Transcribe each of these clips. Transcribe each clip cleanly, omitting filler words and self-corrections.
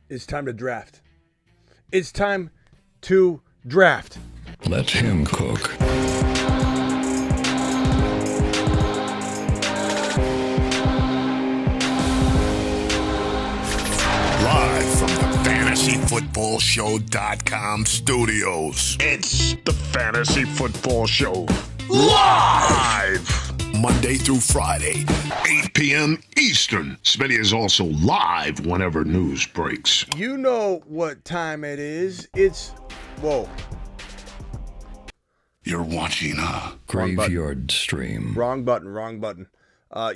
It's time to draft. It's time to draft. Let him cook. Live from the FantasyFootballShow.com studios. It's the Fantasy Football Show. Live! Monday through Friday, 8 p.m. Eastern. Smitty is also live whenever news breaks. You know what time it is. It's... Whoa. You're watching a Graveyard stream. Wrong button.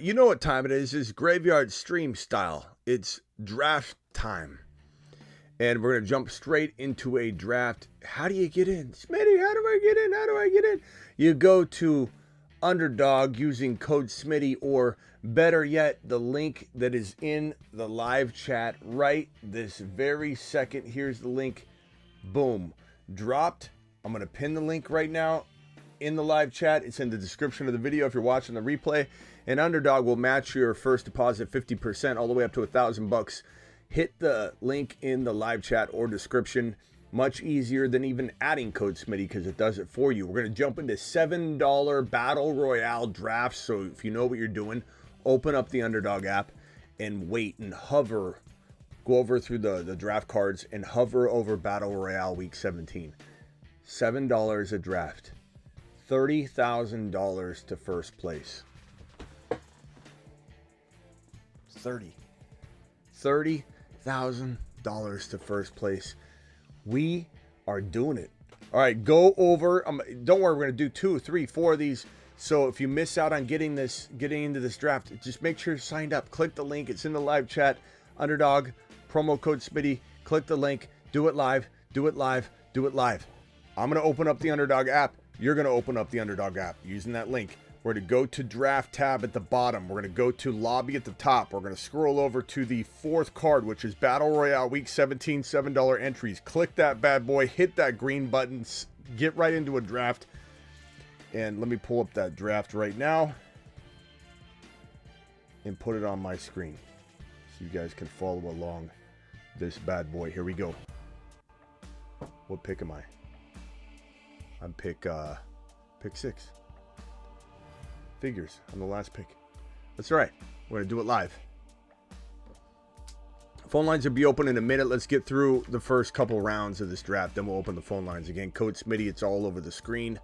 You know what time it is. It's graveyard stream style. It's draft time. And we're going to jump straight into a draft. How do you get in? Smitty, how do I get in? You go to Underdog using code Smitty, or better yet, the link that is in the live chat right this very second. Here's the link. Boom. Dropped. I'm going to pin the link right now in the live chat. It's in the description of the video if you're watching the replay. And Underdog will match your first deposit 50% all the way up to $1,000. Hit the link in the live chat or description. Much easier than even adding code Smitty because it does it for you. We're going to jump into $7 Battle Royale drafts. So if you know what you're doing, open up the Underdog app and wait and hover. Go over through the draft cards and hover over Battle Royale Week 17. $7 a draft. $30,000 to first place. $30,000 to first place. We are doing it. All right, go over. Don't worry, we're going to do 2, 3, 4 of these. So if you miss out on getting into this draft, just make sure you're signed up. Click the link. It's in the live chat. Underdog, promo code Smitty. Click the link. Do it live. I'm going to open up the Underdog app. You're going to open up the Underdog app using that link. We're going to go to draft tab at the bottom. We're going to go to lobby at the top. We're going to scroll over to the fourth card, which is Battle Royale Week 17, $7 entries. Click that bad boy, hit that green button, get right into a draft. And let me pull up that draft right now and put it on my screen so you guys can follow along this bad boy. Here we go. What pick am I? I'm pick 6. Figures. I'm the last pick. That's all right. We're going to do it live. Phone lines will be open in a minute. Let's get through the first couple rounds of this draft. Then we'll open the phone lines again. Code Smitty. It's all over the screen.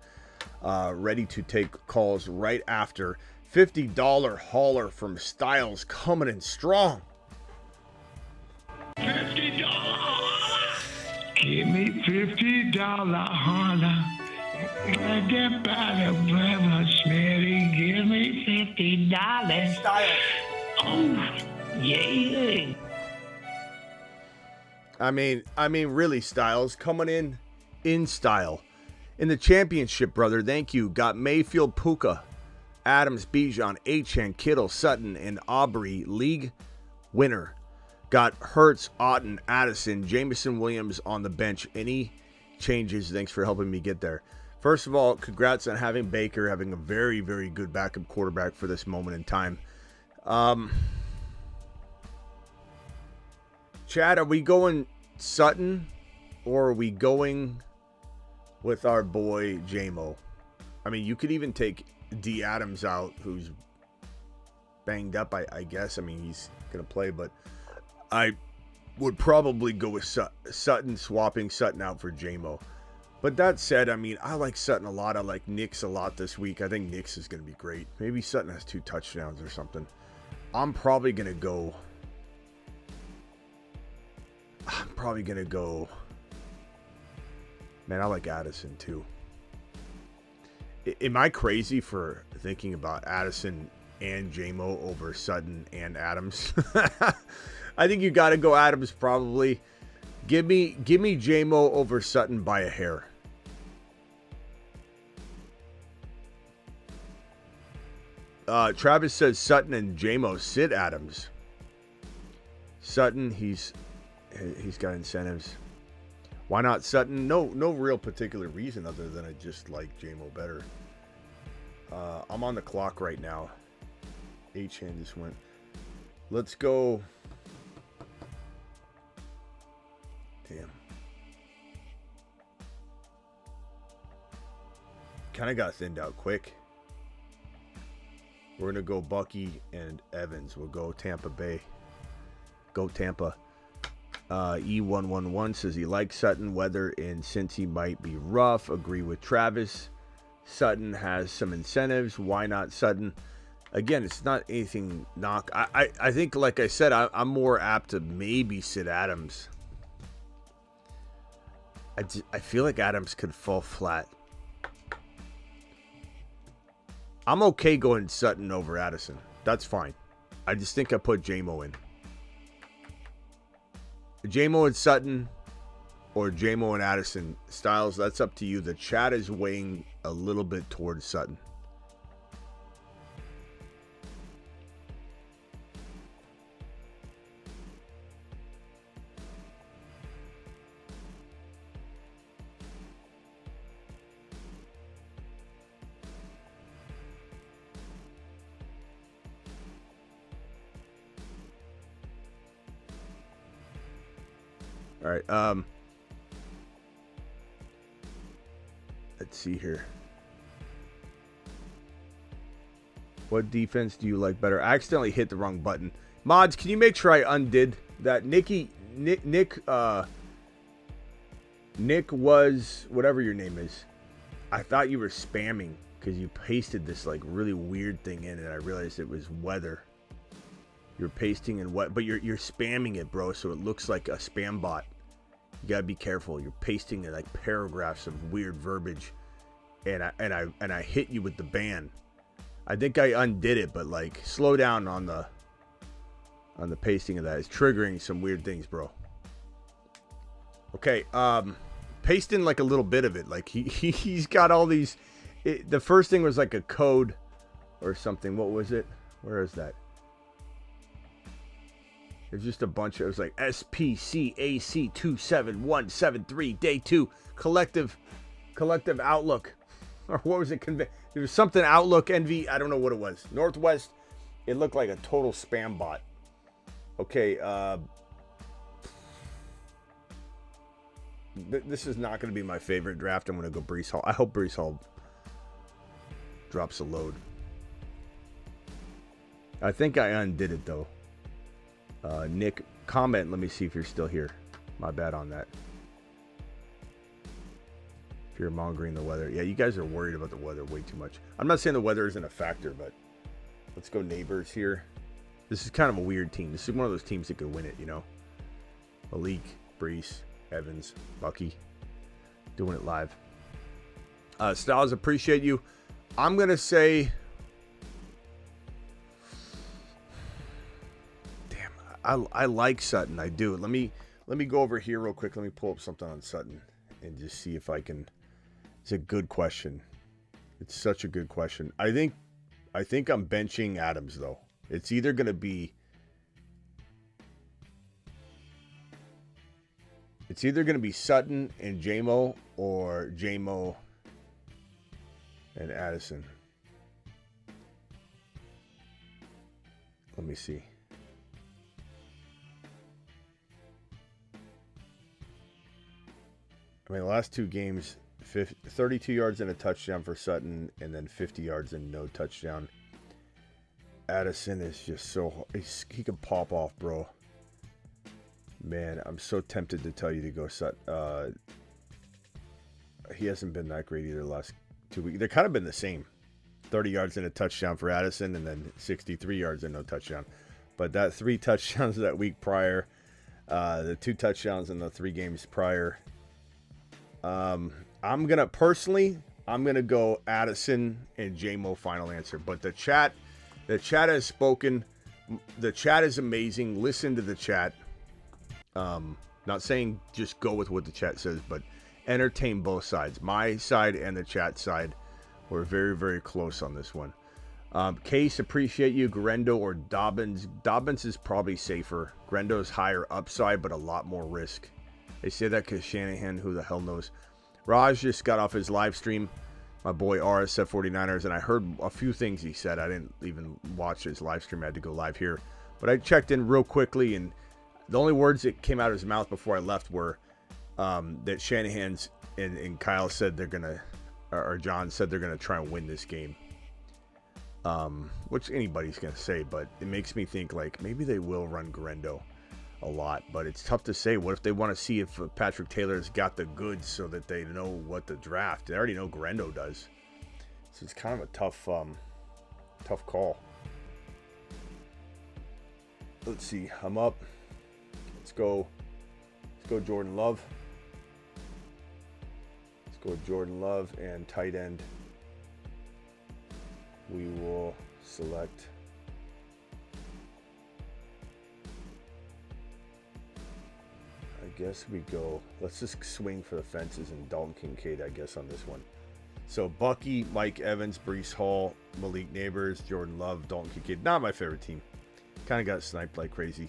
Ready to take calls right after. $50 hauler from Styles coming in strong. $50. Give me $50 holler. Get by the brother, Smitty. Give me $50. Styles. Oh, yeah. I mean, really, Styles coming in style. In the championship, brother. Thank you. Got Mayfield, Puka, Adams, Bijan, Achane, Kittle, Sutton, and Aubrey. League winner. Got Hurts, Otten, Addison, Jameson Williams on the bench. Any changes? Thanks for helping me get there. First of all, congrats on having Baker, having a very, very good backup quarterback for this moment in time. Chad, are we going Sutton or are we going with our boy J-Mo? I mean, you could even take D. Adams out, who's banged up, I guess. I mean, he's going to play, but I would probably go with Sutton, swapping Sutton out for J-Mo. But that said, I mean, I like Sutton a lot. I like Nix a lot this week. I think Nix is going to be great. Maybe Sutton has 2 touchdowns or something. I'm probably going to go... Man, I like Addison too. Am I crazy for thinking about Addison and J-Mo over Sutton and Adams? I think you got to go Adams probably. Give me J-Mo over Sutton by a hair. Travis says Sutton and J-Mo sit Adams. Sutton, he's got incentives. Why not Sutton? No real particular reason other than I just like J-Mo better. I'm on the clock right now. Achane just went. Let's go. Damn. Kind of got thinned out quick. We're going to go Bucky and Evans. We'll go Tampa Bay. Go Tampa. E111 says he likes Sutton. Weather in Cincy might be rough. Agree with Travis. Sutton has some incentives. Why not Sutton? Again, it's not anything knock. I think, like I said, I'm more apt to maybe sit Adams. I feel like Adams could fall flat. I'm okay going Sutton over Addison. That's fine. I just think I put J-Mo in. J-Mo and Sutton or J-Mo and Addison. Styles, that's up to you. The chat is weighing a little bit towards Sutton. All right, let's see here. What defense do you like better? I accidentally hit the wrong button. Mods, can you make sure I undid that? Nick was, whatever your name is. I thought you were spamming because you pasted this like really weird thing in and I realized it was weather. You're pasting in what, but you're spamming it, bro, so it looks like a spam bot. You gotta be careful. You're pasting in like paragraphs of weird verbiage, and I hit you with the ban. I think I undid it, but like slow down on the pasting of that. It's triggering some weird things, bro. Okay, paste in like a little bit of it. Like he's got all these. The first thing was like a code or something. What was it? Where is that? There's just a bunch of, it was like SPCAC 27173 day 2 collective outlook, or what was it? There was something outlook NV. I don't know what it was. Northwest. It looked like a total spam bot. Okay. This is not going to be my favorite draft. I'm going to go Breece Hall. I hope Breece Hall drops a load. I think I undid it though. Nick, comment. Let me see if you're still here. My bad on that. If you're mongering the weather. Yeah, you guys are worried about the weather way too much. I'm not saying the weather isn't a factor, but let's go neighbors here. This is kind of a weird team. This is one of those teams that could win it, you know. Malik, Breece, Evans, Bucky. Doing it live. Styles, appreciate you. I'm going to say... I like Sutton. I do. Let me go over here real quick. Let me pull up something on Sutton and just see if I can. It's a good question. It's such a good question. I think I'm benching Adams though. It's either going to be Sutton and J-Mo or J-Mo and Addison. Let me see. I mean, the last two games, 32 yards and a touchdown for Sutton, and then 50 yards and no touchdown. Addison is just so... he can pop off, bro. Man, I'm so tempted to tell you to go Sutton. He hasn't been that great either the last 2 weeks. They've kind of been the same. 30 yards and a touchdown for Addison, and then 63 yards and no touchdown. But that 3 touchdowns that week prior, the 2 touchdowns in the 3 games prior... I'm gonna go Addison and J-Mo final answer, but the chat has spoken. The chat is amazing. Listen to the chat. Not saying just go with what the chat says, but entertain both sides. My side and the chat side. We're very, very close on this one. Case, appreciate you. Grendo or Dobbins. Dobbins is probably safer. Grendo's higher upside, but a lot more risk. They say that because Shanahan, who the hell knows. Raj just got off his live stream. My boy RS at 49ers, and I heard a few things he said. I didn't even watch his live stream. I had to go live here. But I checked in real quickly, and the only words that came out of his mouth before I left were that Shanahan's and Kyle said they're gonna, or John said they're gonna try and win this game. Which anybody's gonna say, but it makes me think like maybe they will run Garendo a lot, but it's tough to say. What if they want to see if Patrick Taylor's got the goods so that they know what the draft? They already know Garendo does, so it's kind of a tough call. Let's see. I'm up. Let's go Jordan Love. Let's go Jordan Love and tight end. We will select I guess we go, let's just swing for the fences and Dalton Kincaid, I guess, on this one. So Bucky, Mike Evans, Breece Hall, Malik Neighbors, Jordan Love, Dalton Kincaid. Not my favorite team. Kind of got sniped like crazy.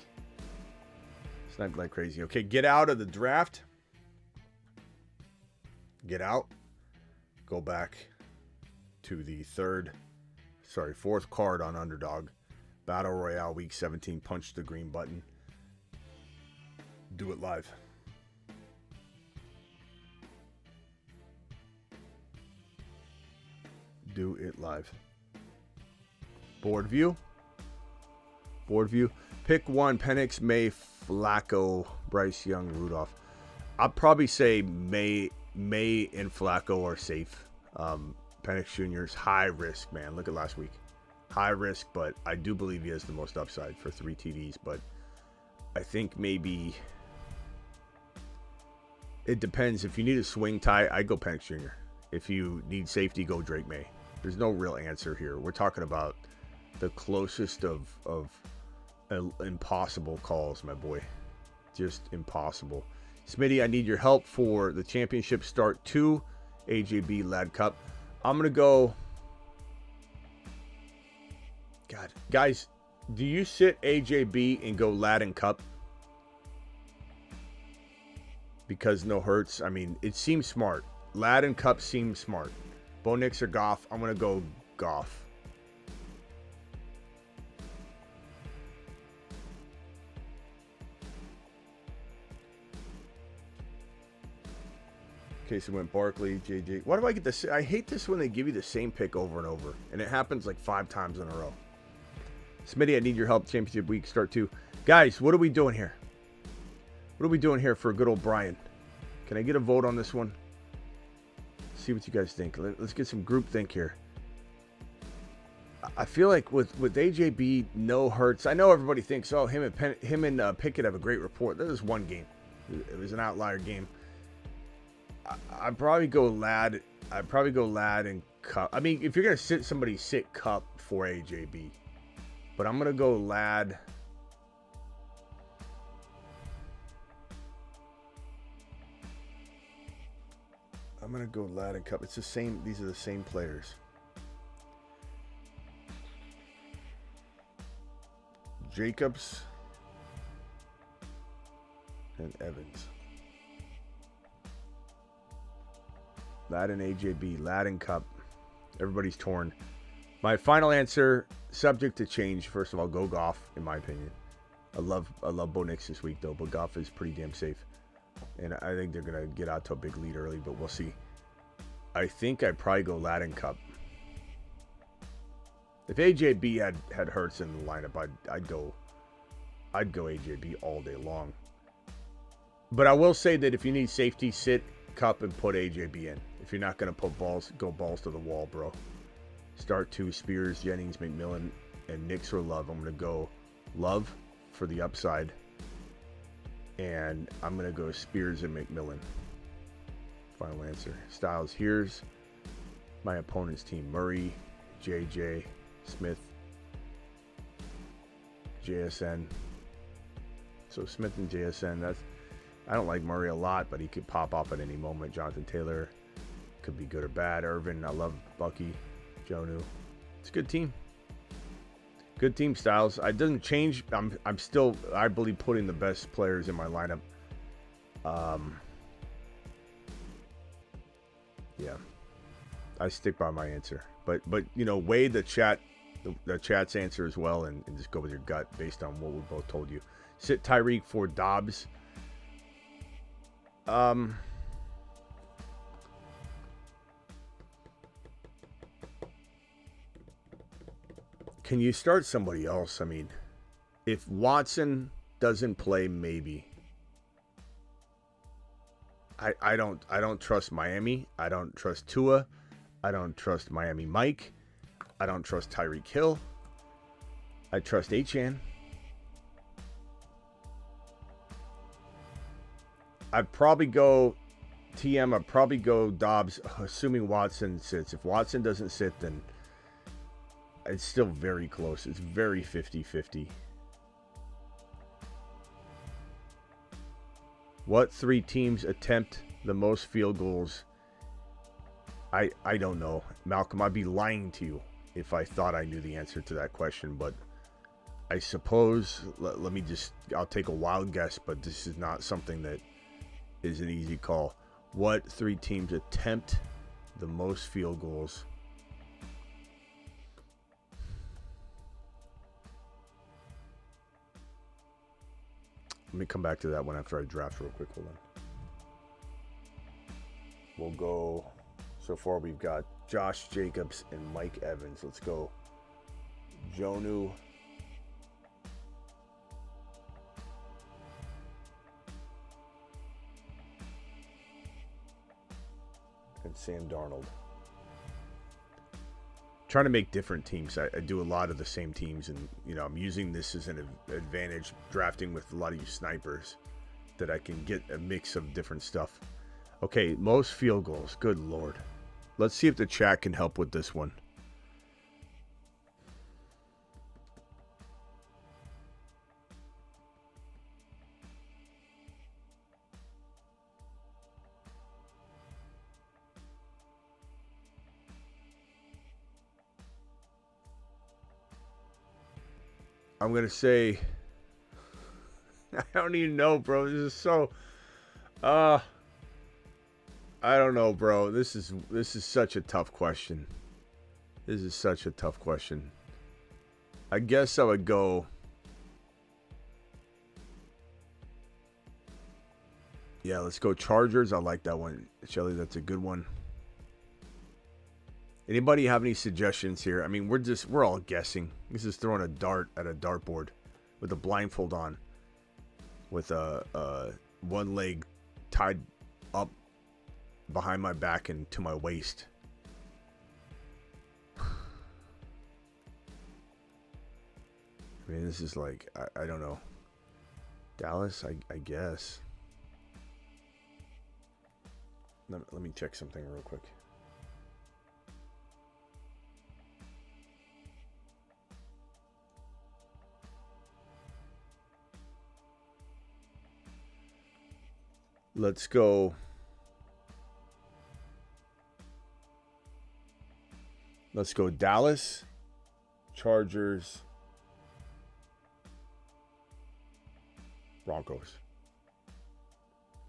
Okay, get out of the draft. Get out. Go back to the fourth card on Underdog. Battle Royale Week 17. Punch the green button. Do it live. Do it live. Board view. Pick one. Penix, May, Flacco, Bryce Young, Rudolph. I'll probably say May and Flacco are safe. Penix Jr.'s high risk, man. Look at last week. High risk, but I do believe he has the most upside for 3 TDs. But I think maybe it depends. If you need a swing tie, I go Penix Jr. If you need safety, go Drake May. There's no real answer here. We're talking about the closest of impossible calls, my boy. Just impossible. Smitty, I need your help for the championship start 2, AJB Lad Cup. I'm going to go. God, guys, do you sit AJB and go Lad and Cup? Because no Hurts. I mean, it seems smart. Lad and Cup seems smart. Bo Nix or Goff? I'm going to go Goff. Okay, so went Barkley, JJ. Why do I get this? I hate this when they give you the same pick over and over. And it happens like 5 times in a row. Smitty, I need your help. Championship week start 2. Guys, what are we doing here? What are we doing here for good old Brian? Can I get a vote on this one? See what you guys think. Let's get some group think here. I feel like with AJB, no Hurts. I know everybody thinks, oh, him and Pickett have a great report. This is one game. It was an outlier game. I'd probably go Lad. I'd probably go Lad and Cup. I mean, if you're gonna sit somebody, sit Cup for AJB. But I'm gonna go Lad. I'm gonna go Lad and Cup. It's the same. These are the same players. Jacobs and Evans. Lad and AJB, Lad and Cup. Everybody's torn. My final answer, subject to change. First of all, go Goff, in my opinion. I love Bo Nix this week, though, but Goff is pretty damn safe. And I think they're going to get out to a big lead early, but we'll see. I think I'd probably go Lad and Cup. If AJB had Hurts in the lineup, I'd go AJB all day long. But I will say that if you need safety, sit Cup and put AJB in. If you're not going to go balls to the wall, bro. Start 2, Spears, Jennings, McMillan, and Nix or Love. I'm going to go Love for the upside. And I'm going to go Spears and McMillan. Final answer. Styles, here's my opponent's team. Murray, JJ, Smith, JSN. So Smith and JSN, I don't like Murray a lot, but he could pop up at any moment. Jonathan Taylor could be good or bad. Irvin, I love Bucky. Jonu. It's a good team. Good team, Styles. It doesn't change. I'm still, I believe, putting the best players in my lineup. Yeah. I stick by my answer. But you know, weigh the chat's answer as well and just go with your gut based on what we both told you. Sit Tyreek for Dobbs. Can you start somebody else? I mean, if Watson doesn't play, maybe. I don't trust Miami. I don't trust Tua. I don't trust Miami Mike. I don't trust Tyreek Hill. I trust Achane. I'd probably go TM. I'd probably go Dobbs, assuming Watson sits. If Watson doesn't sit, then it's still very close. It's very 50-50. What 3 teams attempt the most field goals? I don't know. Malcolm, I'd be lying to you if I thought I knew the answer to that question, but I suppose, let me just, I'll take a wild guess, but this is not something that is an easy call. What 3 teams attempt the most field goals? Let me come back to that one after I draft real quick. Hold on. We'll go. So far, we've got Josh Jacobs and Mike Evans. Let's go. Jonnu. And Sam Darnold. Trying to make different teams. I do a lot of the same teams, and I'm using this as an advantage drafting with a lot of you snipers, that I can get a mix of different stuff. Okay, most field goals. Good Lord. Let's see if the chat can help with this one. I'm going to say, I don't even know, bro. This is so, I don't know, bro. This is such a tough question. This is such a tough question. I guess I would go, yeah, let's go Chargers. I like that one. Shelly, that's a good one. Anybody have any suggestions here? I mean, we're all guessing. This is throwing a dart at a dartboard with a blindfold on, with a one leg tied up behind my back and to my waist. I mean, this is like, I don't know. Dallas, I guess. Let me check something real quick. Let's go. Let's go Dallas, Chargers, Broncos.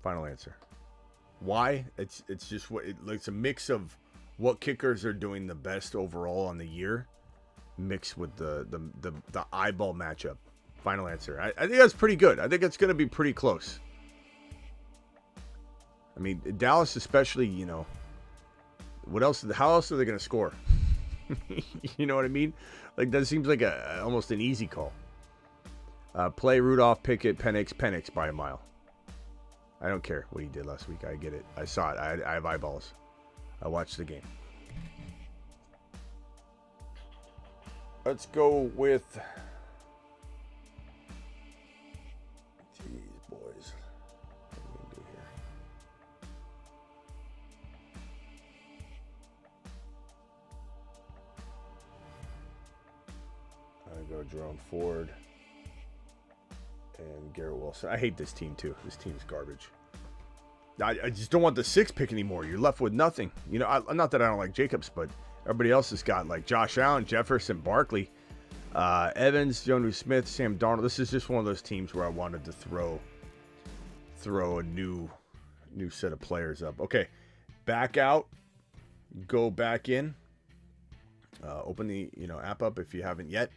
Final answer. Why? It's just it's a mix of what kickers are doing the best overall on the year, mixed with the eyeball matchup. Final answer. I think that's pretty good. I think it's going to be pretty close. I mean, Dallas especially, what else? How else are they going to score? You know what I mean? Like, that seems like almost an easy call. Play Rudolph, Pickett, Penix by a mile. I don't care what he did last week. I get it. I saw it. I have eyeballs. I watched the game. Let's go with... Jeez, boys. What are we going to do here? I'm going to go Jerome Ford and Garrett Wilson. I hate this team too. This team's garbage. I just don't want the 6 pick anymore. You're left with nothing. Not that I don't like Jacobs, but everybody else has got like Josh Allen, Jefferson, Barkley, Evans, Jonnu Smith, Sam Darnold. This is just one of those teams where I wanted to throw a new set of players up. Okay, back out, go back in, open the app up if you haven't yet,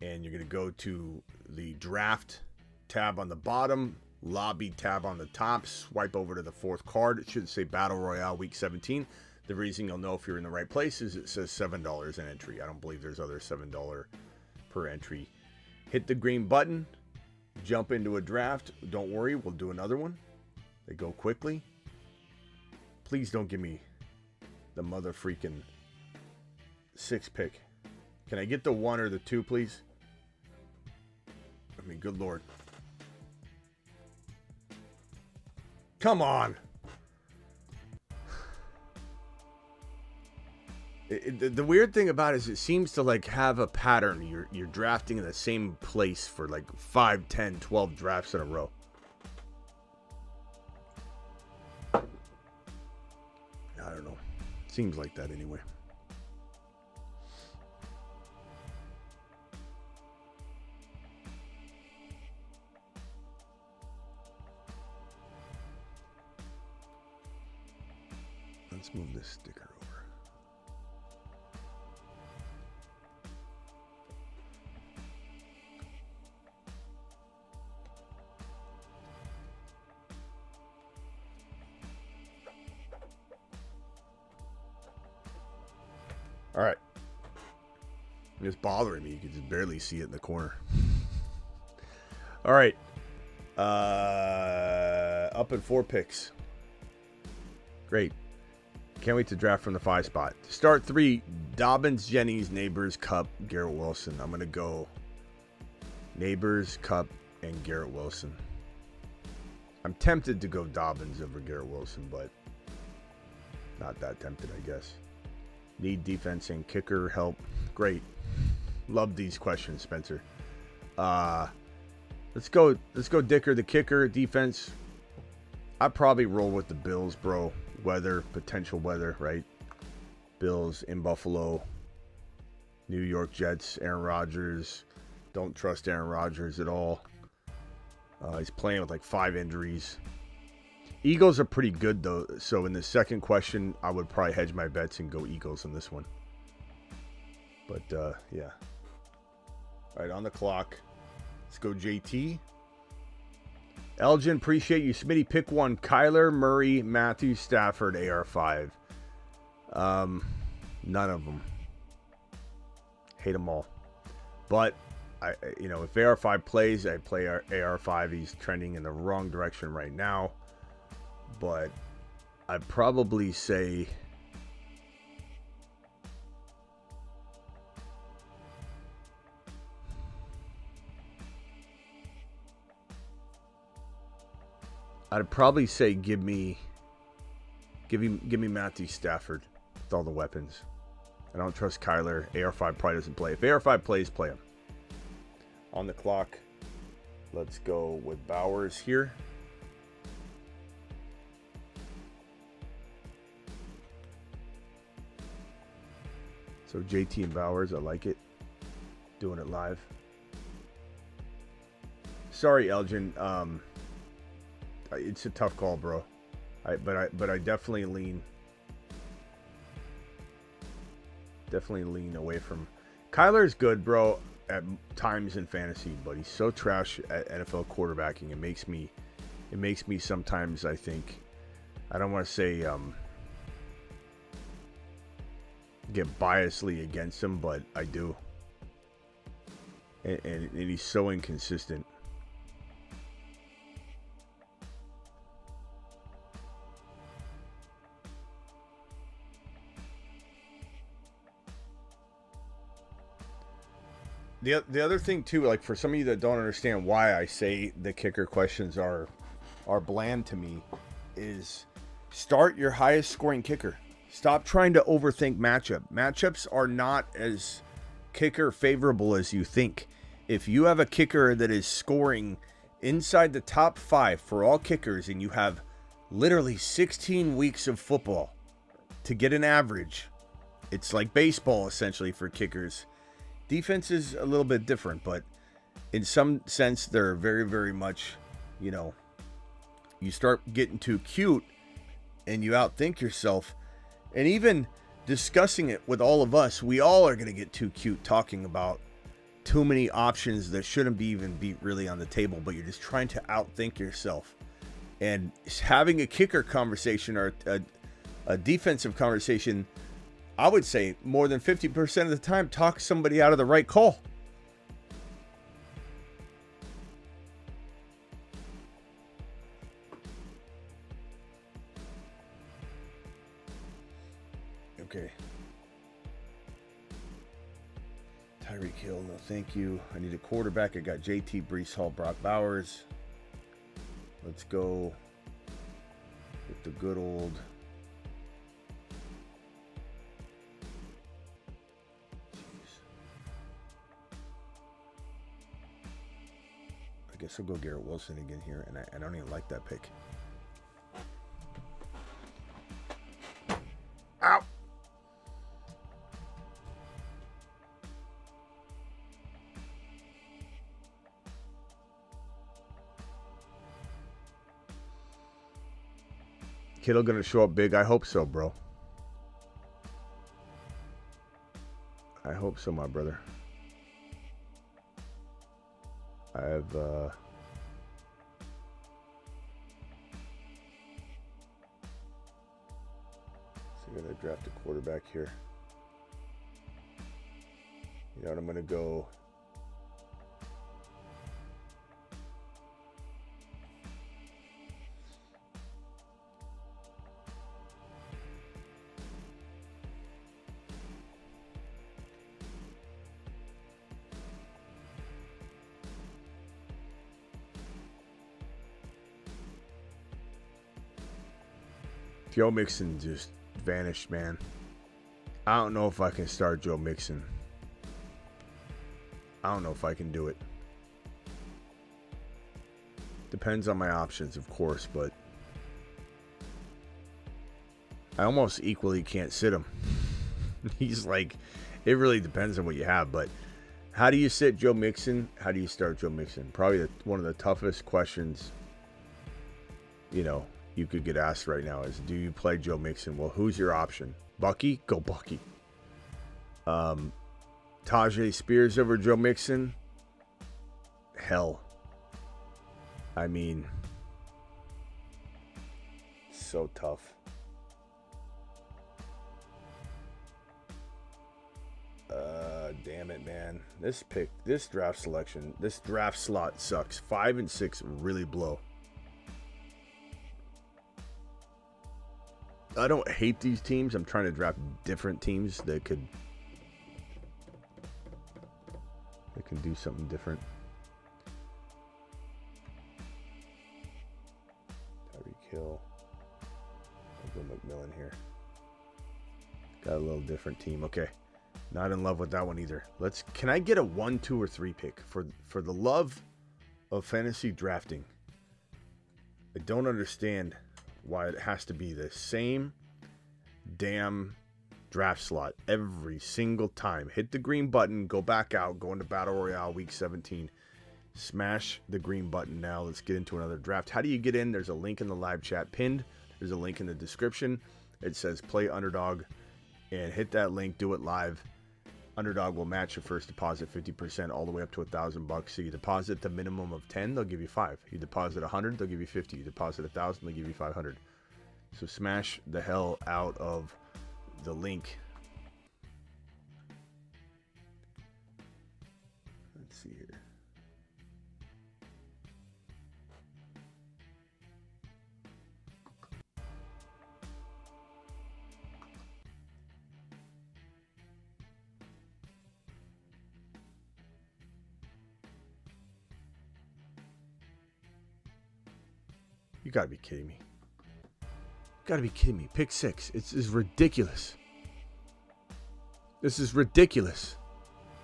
and you're gonna go to the draft tab on the bottom lobby tab on the top. Swipe over to the fourth card. It should say Battle Royale Week 17. The reason you'll know if you're in the right place is it says $7 an entry. I don't believe there's other $7 per entry. Hit the green button. Jump into a draft. Don't worry, we'll do another one. They go quickly. Please don't give me the mother freaking 6 pick. Can I get the 1 or the 2, please? I mean, good Lord. Come on. The weird thing about it is it seems to like have a pattern. You're drafting in the same place for like 5, 10, 12 drafts in a row. I don't know. Seems like that anyway. Let's move this sticker over. All right. It's bothering me. You can just barely see it in the corner. All right. Up in 4 picks. Great. Can't wait to draft from the 5 spot. Start 3, Dobbins, Jennings, Neighbors, Cup, Garrett Wilson. I'm going to go Neighbors, Cup, and Garrett Wilson. I'm tempted to go Dobbins over Garrett Wilson, but not that tempted, I guess. Need defense and kicker help. Great. Love these questions, Spencer. Let's go Dicker, the kicker, defense. I'd probably roll with the Bills, bro. Weather, potential weather, right? Bills in Buffalo. New York Jets, Aaron Rodgers. Don't trust Aaron Rodgers at all. He's playing with like 5 injuries. Eagles are pretty good, though. So in the second question, I would probably hedge my bets and go Eagles in this one. But, yeah. All right, on the clock. Let's go JT. Elgin, appreciate you. Smitty, pick 1. Kyler, Murray, Matthew Stafford, AR5. None of them. Hate them all. But, if AR5 plays, I play AR5. He's trending in the wrong direction right now. But I'd probably say give me Matthew Stafford with all the weapons. I don't trust Kyler. AR5 probably doesn't play. If AR5 plays, play him. On the clock, let's go with Bowers here. So JT and Bowers, I like it. Doing it live. Sorry, Elgin. It's a tough call, bro. But I definitely lean away from. Kyler's good, bro, at times in fantasy, but he's so trash at NFL quarterbacking. It makes me sometimes, I think, I don't want to say get biasly against him, but I do. And he's so inconsistent. The other thing too, like for some of you that don't understand why I say the kicker questions are bland to me, is start your highest scoring kicker. Stop trying to overthink matchups are not as kicker favorable as you think. If you have a kicker that is scoring inside the top 5 for all kickers, and you have literally 16 weeks of football to get an average, it's like baseball essentially for kickers. Defense is a little bit different, but in some sense, they're very, very much, you start getting too cute and you outthink yourself. And even discussing it with all of us, we all are going to get too cute talking about too many options that shouldn't be really on the table, but you're just trying to outthink yourself. And having a kicker conversation or a defensive conversation, I would say more than 50% of the time, talk somebody out of the right call. Okay. Tyreek Hill, no thank you. I need a quarterback. I got JT, Breece Hall, Brock Bowers. Let's go with the good old. Jeez. I guess I'll go Garrett Wilson again here, and I don't even like that pick. Ow! Kittle gonna show up big? I hope so, bro. I hope so, my brother. I have so I'm gonna draft a quarterback here. You know what, I'm gonna go. Joe Mixon just vanished, man. I don't know if I can start Joe Mixon. I don't know if I can do it. Depends on my options, of course, but I almost equally can't sit him. He's like, it really depends on what you have, but how do you sit Joe Mixon? How do you start Joe Mixon? Probably one of the toughest questions, you could get asked right now is, do you play Joe Mixon? Well, who's your option? Bucky? Go Bucky. Tajay Spears over Joe Mixon? Hell. I mean, so tough. Damn it, man. This draft selection, this draft slot sucks. 5 and 6 really blow. I don't hate these teams. I'm trying to draft different teams that can do something different. Tyreek Hill. I'll go McMillan here. Got a little different team. Okay. Not in love with that one either. Can I get a 1, 2, or 3 pick for the love of fantasy drafting? I don't understand why it has to be the same damn draft slot every single time. Hit the green button, go back out, go into Battle Royale Week 17. Smash the green button now. Let's get into another draft. How do you get in? There's a link in the live chat pinned. There's a link in the description. It says play Underdog, and hit that link, do it live. Underdog will match your first deposit 50% all the way up to $1,000. So you deposit the minimum of 10, they'll give you 5. You deposit 100, they'll give you 50. You deposit 1,000, they'll give you 500. So smash the hell out of the link. Let's see here. You gotta be kidding me. Gotta be kidding me. Pick 6. This is ridiculous. This is ridiculous.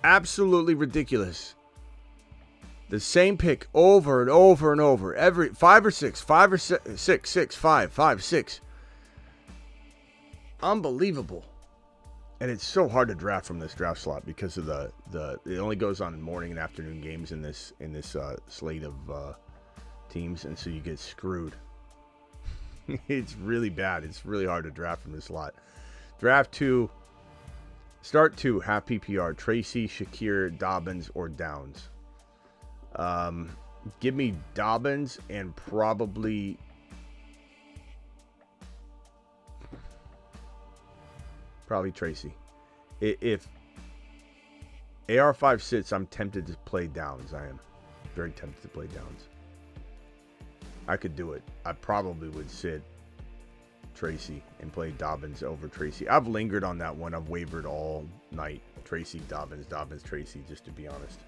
Absolutely ridiculous. The same pick over and over and over. Every 5 or 6. 5 or 6. 6, 5, 5, 6. Unbelievable. And it's so hard to draft from this draft slot because of it only goes on in morning and afternoon games in this slate of teams, and so you get screwed. It's really bad. It's really hard to draft from this slot. Draft 2 Start 2, half PPR. Tracy, Shakir, Dobbins, or Downs. Give me Dobbins and probably Tracy. If AR5 sits, I'm tempted to play Downs. I am very tempted to play Downs. I could do it. I probably would sit Tracy and play Dobbins over Tracy. I've lingered on that one. I've wavered all night. Tracy, Dobbins, Tracy, just to be honest.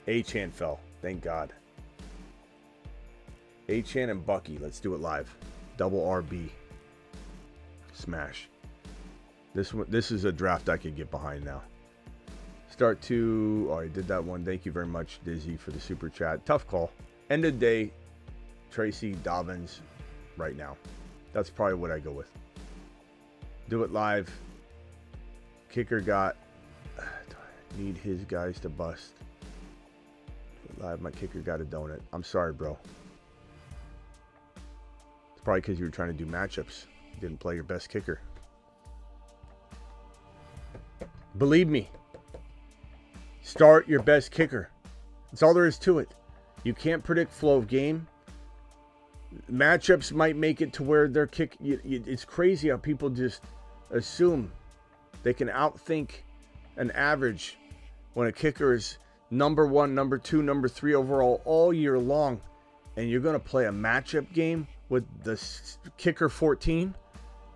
Achane fell. Thank God. Achane and Bucky. Let's do it live. Double RB. Smash. This is a draft I could get behind now. Start 2. Oh, I did that one. Thank you very much, Dizzy, for the super chat. Tough call. End of the day, Tracy, Dobbins, right now. That's probably what I go with. Do it live. Kicker got... Need his guys to bust. Do it live. My kicker got a donut. I'm sorry, bro. It's probably because you were trying to do matchups. You didn't play your best kicker. Believe me. Start your best kicker. That's all there is to it. You can't predict flow of game. Matchups might make it to where their kick... It's crazy how people just assume they can outthink an average when a kicker is number 1, number 2, number 3 overall all year long. And you're going to play a matchup game with the kicker 14.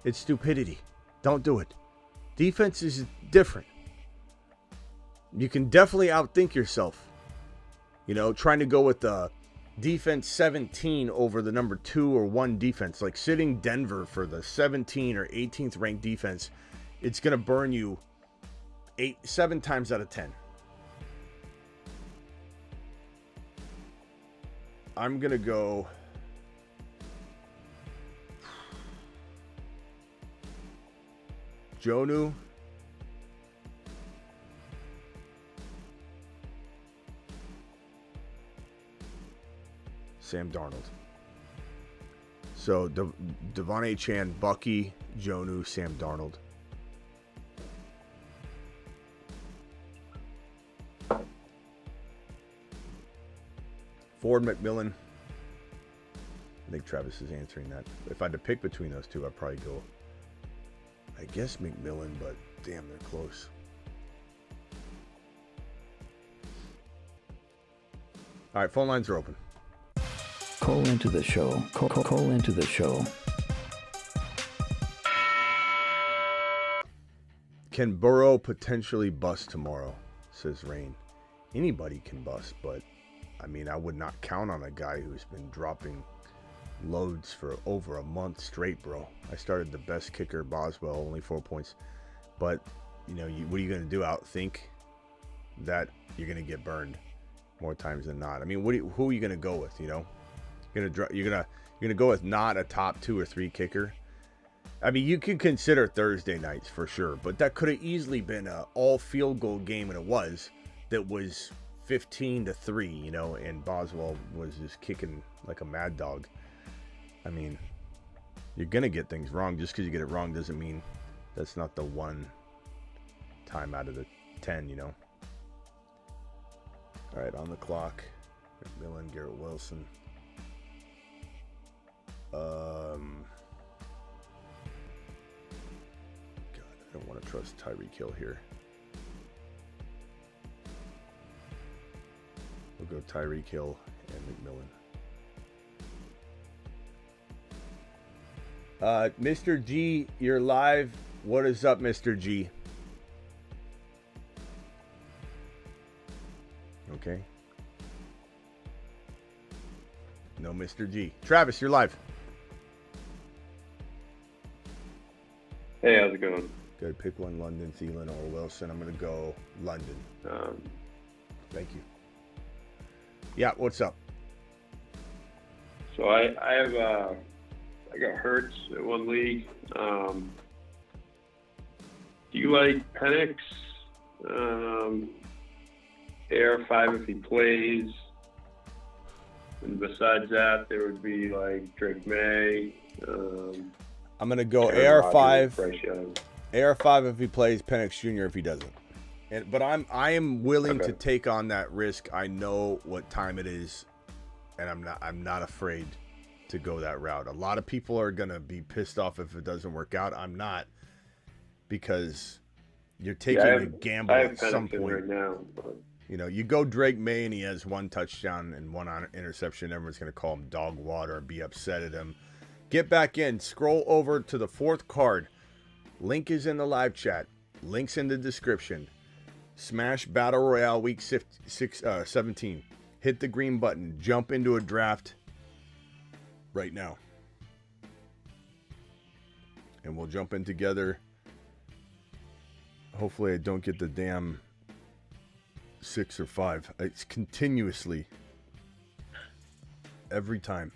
It's stupidity. Don't do it. Defense is different. You can definitely outthink yourself. You know, trying to go with the defense 17 over the number 2 or 1 defense. Like sitting Denver for the 17 or 18th ranked defense. It's going to burn you 7 times out of 10. I'm going to go... Jonnu. Sam Darnold. So Devon Achane, Bucky, Jonnu, Sam Darnold. Ford, McMillan. I think Travis is answering that. If I had to pick between those two, I'd probably go, I guess, McMillan, but damn, they're close. All right, phone lines are open. Call into the show. Call into the show. Can Burrow potentially bust tomorrow? Says Rain. Anybody can bust, but I mean, I would not count on a guy who's been dropping loads for over a month straight, bro. I started the best kicker, Boswell, only 4 points. But, you know, what are you going to do? Outthink that you're going to get burned more times than not. I mean, who are you going to go with, you know? You're gonna go with not a top 2 or 3 kicker. I mean, you could consider Thursday nights for sure, but that could have easily been a all field goal game, and it was. That was 15-3, you know, and Boswell was just kicking like a mad dog. I mean, you're gonna get things wrong. Just because you get it wrong doesn't mean that's not the one time out of the 10, you know. All right, on the clock, McMillan, Garrett Wilson. God, I don't want to trust Tyreek Hill here. We'll go Tyreek Hill and McMillan. Mr. G, you're live. What is up, Mr. G? Okay. No, Mr. G. Travis, you're live. Hey, how's it going? Good. Pick one, London, Thielen, or Wilson. I'm going to go London. Thank you. Yeah, what's up? So I got Hurts in one league. Do you like Penix? AR5 if he plays. And besides that, there would be like Drake May. I'm going to go AR5. AR5 if he plays, Penix Jr. if he doesn't. But I am willing to take on that risk. I know what time it is, and I'm not afraid to go that route. A lot of people are gonna be pissed off if it doesn't work out. I'm not, because you're taking a gamble at some point. Right now, but... You know, you go Drake May and he has 1 touchdown and 1 interception. Everyone's gonna call him dog water or be upset at him. Get back in. Scroll over to the 4th card. Link is in the live chat. Link's in the description. Smash Battle Royale Week 17. Hit the green button. Jump into a draft right now. And we'll jump in together. Hopefully I don't get the damn 6 or 5. It's continuously. Every time.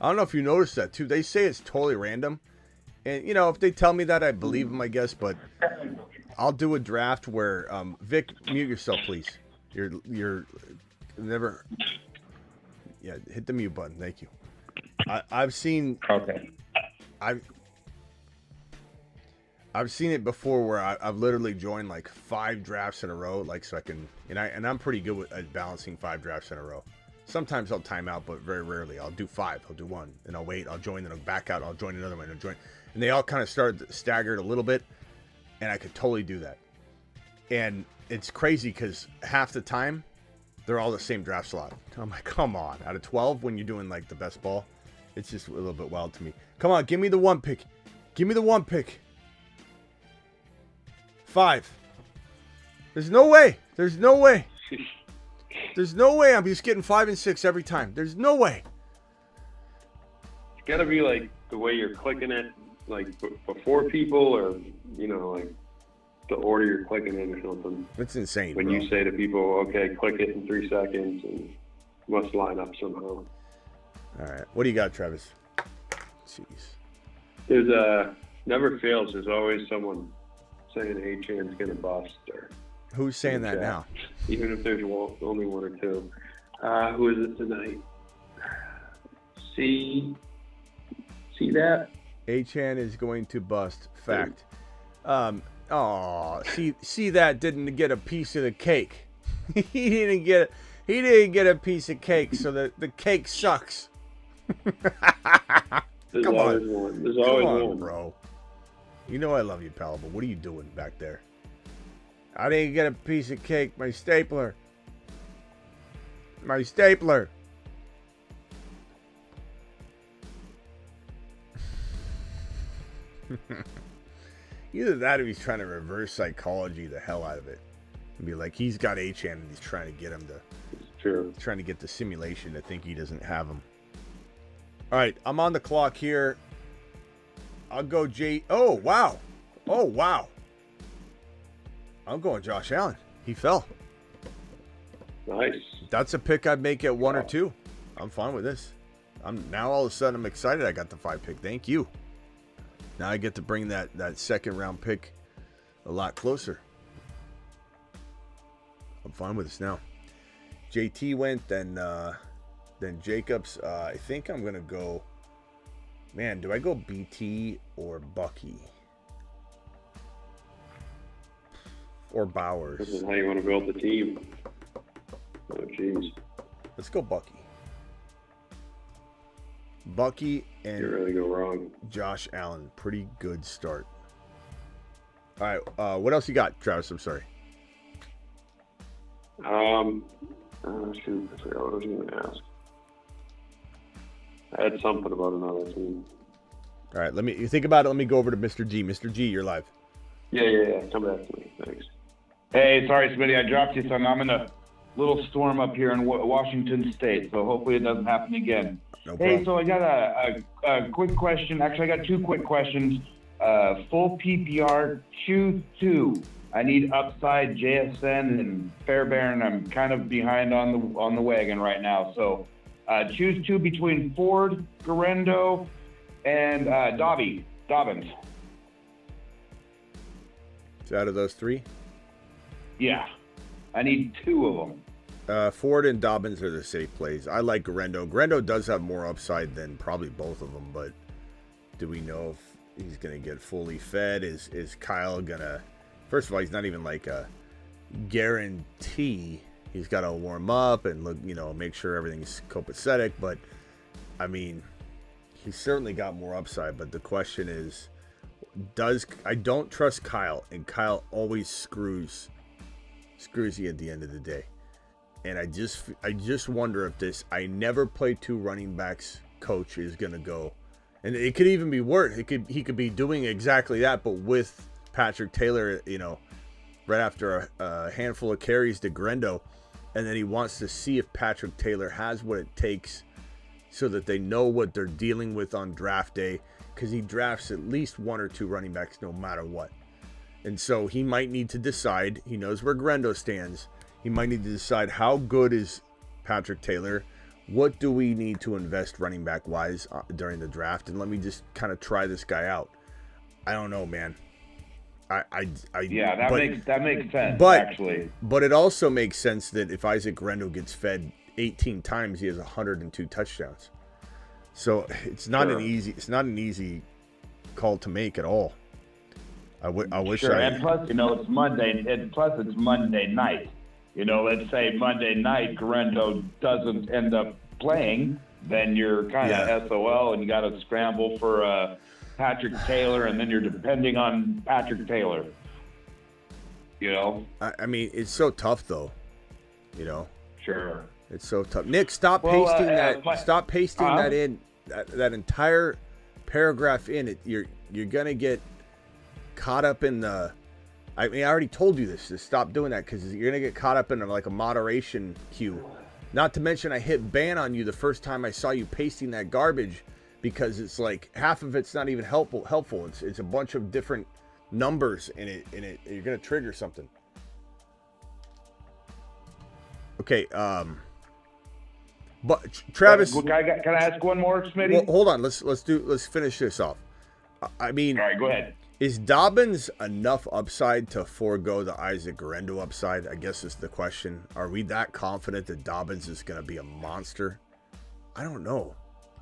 I don't know if you noticed that too. They say it's totally random. And, you know, if they tell me that, I believe them, I guess. But I'll do a draft where, Vic, mute yourself, please. You're never. Yeah, hit the mute button. Thank you. I've seen. Okay. I've seen it before where I've literally joined like 5 drafts in a row, like so I can. And I'm pretty good at balancing 5 drafts in a row. Sometimes I'll time out, but very rarely. I'll do 5. I'll do 1, and I'll wait. I'll join, then I'll back out. I'll join another one. I'll join, and they all kind of started staggered a little bit. And I could totally do that. And it's crazy because half the time, they're all the same draft slot. I'm like, come on. Out of 12, when you're doing like the best ball, it's just a little bit wild to me. Come on, give me the 1 pick. Give me the 1 pick. 5. There's no way. There's no way. There's no way I'm just getting 5 and 6 every time. There's no way. It's got to be like the way you're clicking it, like before people, or, you know, like the order you're clicking in or something. It's insane. When you say to people, okay, click it in 3 seconds, and it must line up somehow. All right. What do you got, Travis? Jeez. There's never fails. There's always someone saying A-Chan's going to bust. Or who's saying that now? Even if there's only 1 or 2. Who is it tonight? See that? A-Chan is going to bust. Fact. See that didn't get a piece of the cake. he didn't get a piece of cake, so the cake sucks. There's Come always on. one. There's always one, bro. You know I love you, pal, but what are you doing back there? I didn't get a piece of cake. My stapler. My stapler. Either that or he's trying to reverse psychology the hell out of it. And be like, he's got A-Chan and he's trying to get him to... It's true. Trying to get the simulation to think he doesn't have him. All right, I'm on the clock here. I'll go Oh, wow. Oh, wow. I'm going Josh Allen. He fell. Nice. That's a pick I'd make at 1 or 2. I'm fine with this. Now all of a sudden I'm excited I got the 5 pick. Thank you. Now I get to bring that second round pick a lot closer. I'm fine with this now. JT went, then Jacobs. I think I'm gonna go. Man, do I go BT or Bucky or Bowers? This is how you want to build the team. Oh, jeez. Let's go Bucky. Bucky and You really go wrong. Josh Allen. Pretty good start. All right. What else you got, Travis? I'm sorry. Shoot, I forgot what I was going to ask. I had something about another team. All right. You think about it. Let me go over to Mr. G. Mr. G, you're live. Yeah. Come back to me. Thanks. Hey, sorry, Smitty, I dropped you some. I'm in a little storm up here in Washington State, so hopefully it doesn't happen again. No problem. Hey, so I got a quick question. Actually, I got 2 quick questions. Full PPR, choose 2. I need upside JSN and Fairbairn. I'm kind of behind on the wagon right now. So choose 2 between Ford, Garendo, and Dobbins. So out of those 3? Yeah, I need 2 of them. Ford and Dobbins are the safe plays. I like Garendo. Garendo does have more upside than probably both of them, but do we know he's gonna get fully fed? Is Kyle gonna? First of all, he's not even like a guarantee. He's got to warm up and look, make sure everything's copacetic. But I mean, he's certainly got more upside. But the question is, I don't trust Kyle, and Kyle always screws you at the end of the day. And I just wonder if this I never play two running backs coach is gonna go, and it could even be worse. He could be doing exactly that, but with Patrick Taylor, right after a handful of carries to Grendo, and then he wants to see if Patrick Taylor has what it takes so that they know what they're dealing with on draft day, because he drafts at least one or two running backs no matter what. And so he might need to decide, he knows where Grendo stands, he might need to decide how good is Patrick Taylor, what do we need to invest running back wise during the draft, and let me just kind of try this guy out. I don't know, man. That makes sense, actually. But it also makes sense that if Isaac Grendo gets fed 18 times, he has 102 touchdowns. So it's not an easy call to make at all. I wish. Sure, and plus, it's Monday, and plus it's Monday night. Let's say Monday night Grendo doesn't end up playing, then you're kind of SOL, and you got to scramble for Patrick Taylor, and then you're depending on Patrick Taylor. I mean, it's so tough, though. Sure. It's so tough. Nick, stop pasting that. Stop pasting that in. That entire paragraph in it. You're gonna get caught up in the. I mean, I already told you this. To stop doing that, because you're gonna get caught up in like a moderation queue. Not to mention, I hit ban on you the first time I saw you pasting that garbage, because it's like half of it's not even helpful. It's a bunch of different numbers in it. You're gonna trigger something. Okay. But Travis, can I ask one more, Smitty? Well, hold on. Let's finish this off. I mean, all right, go ahead. Is Dobbins enough upside to forego the Isaac Grendo upside? I guess is the question. Are we that confident that Dobbins is going to be a monster? I don't know.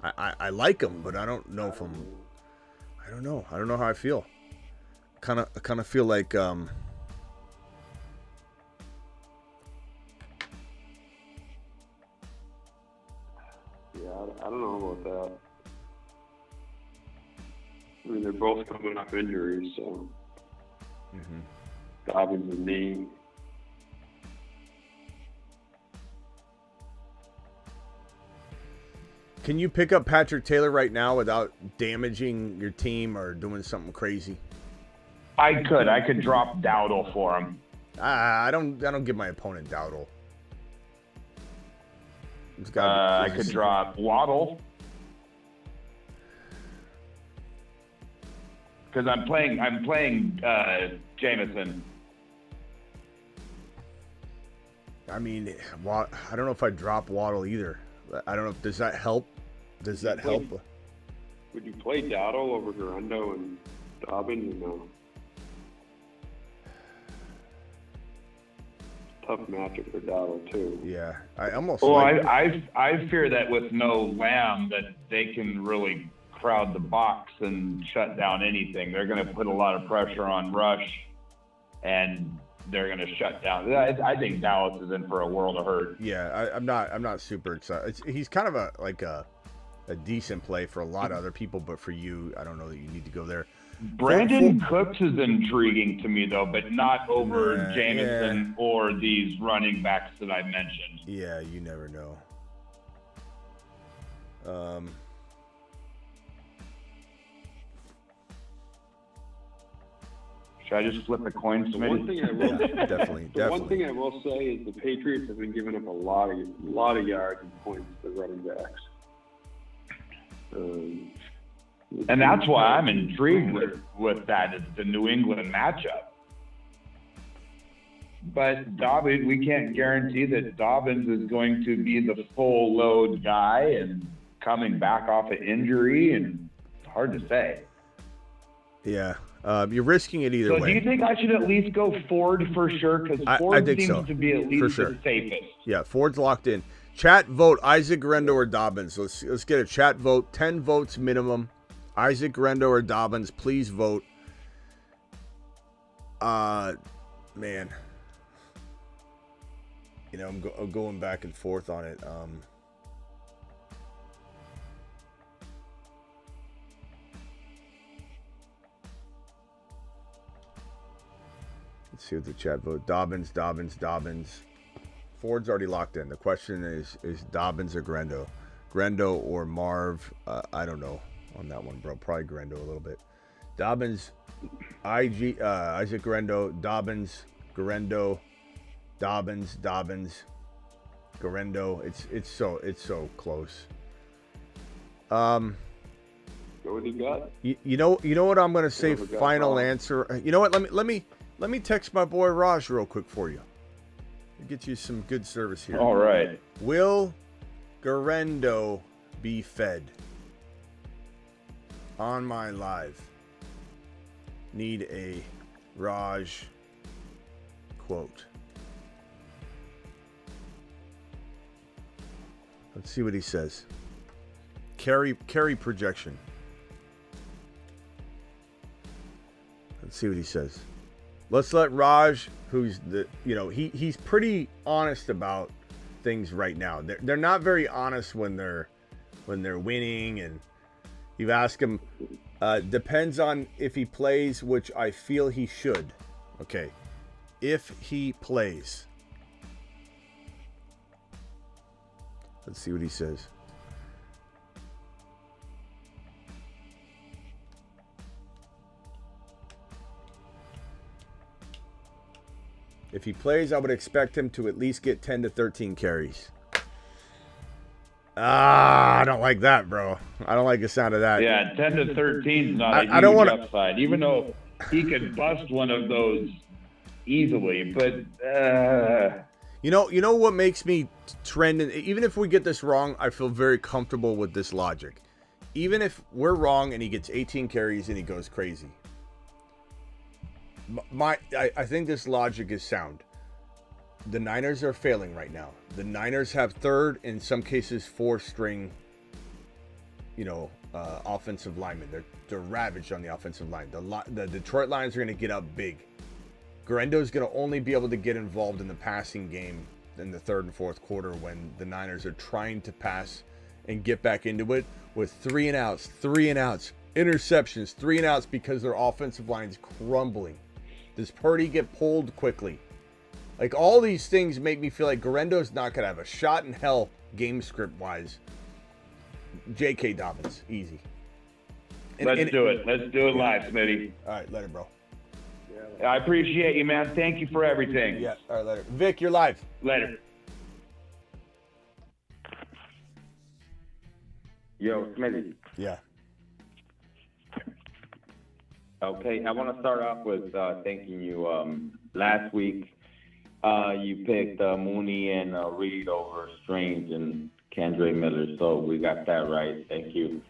I like him, but I don't know if I'm. I don't know. I don't know how I feel. I kind of feel like I don't know about that. I mean, they're both coming off injuries, so Dobbins' knee. Can you pick up Patrick Taylor right now without damaging your team or doing something crazy? I could drop Dowdle for him. I don't give my opponent Dowdle. I could drop Waddle. Because I'm playing Jameson. I mean, I don't know if I drop Waddle either. I don't know. Does that help? Help? Would you play Dowdle over Grendo and Dobbins? No. Tough matchup for Dowdle too. Yeah, I almost. Well, I fear that with no Lamb, that they can really crowd the box and shut down anything. They're going to put a lot of pressure on Rush, and they're going to shut down. I think Dallas is in for a world of hurt. Yeah, I'm not super excited. He's kind of a decent play for a lot of other people, but for you, I don't know that you need to go there. Brandon Cooks is intriguing to me, though, but not over Jameson or these running backs that I mentioned. Yeah, you never know. Should I just flip a coin, Smitty? One thing I will, definitely. One thing I will say is the Patriots have been giving up a lot of yards and points to running backs. And that's why I'm intrigued with that. It's the New England matchup. But Dobbins, we can't guarantee that Dobbins is going to be the full load guy and coming back off an injury, and hard to say. Yeah. You're risking it either way. So do you think I should at least go Ford for sure? Because Ford seems to be at least the safest. Yeah, Ford's locked in. Chat vote, Isaac Grendo or Dobbins. Let's get a chat vote. 10 votes minimum. Isaac Grendo or Dobbins, please vote. Man. You know, I'm going back and forth on it. Let's see what the chat vote. Dobbins. Ford's already locked in. The question is Dobbins or Grendo? Grendo or Marv? I don't know on that one, bro. Probably Grendo a little bit. Dobbins, Isaac Grendo, Dobbins, Grendo, Dobbins, Grendo. It's so close. Go with you got. You know what I'm gonna say. Final answer. You know what? Let me text my boy Raj real quick for you. Get you some good service here. All right. Will Grendo be fed? On my live. Need a Raj quote. Let's see what he says. Carry projection. Let's see what he says. Let's let Raj, who's he's pretty honest about things right now. They're not very honest when they're winning, and you've asked him. Depends on if he plays, which I feel he should. Okay, if he plays. Let's see what he says. If he plays, I would expect him to at least get 10 to 13 carries. I don't like that, bro. I don't like the sound of that. Yeah, 10 to 13 is not a I don't huge wanna... upside, even though he could bust one of those easily. But you know what makes me trend? Even if we get this wrong, I feel very comfortable with this logic. Even if we're wrong and he gets 18 carries and he goes crazy. I think this logic is sound. The Niners are failing right now. The Niners have third, in some cases, fourth string, offensive linemen. They're ravaged on the offensive line. The Detroit Lions are going to get up big. Grendo's going to only be able to get involved in the passing game in the third and fourth quarter when the Niners are trying to pass and get back into it with 3 and outs, interceptions, 3 and outs because their offensive line's crumbling. Does Purdy get pulled quickly? Like, all these things make me feel like Garendo's not going to have a shot in hell game script-wise. J.K. Dobbins, easy. Let's do it. Let's do it live, Smitty. All right, later, bro. I appreciate you, man. Thank you for everything. Yeah, all right, later. Vic, you're live. Later. Yo, Smitty. Yeah. Okay, I want to start off with thanking you. Last week, you picked Mooney and Reed over Strange and Kendra Miller, so we got that right. Thank you.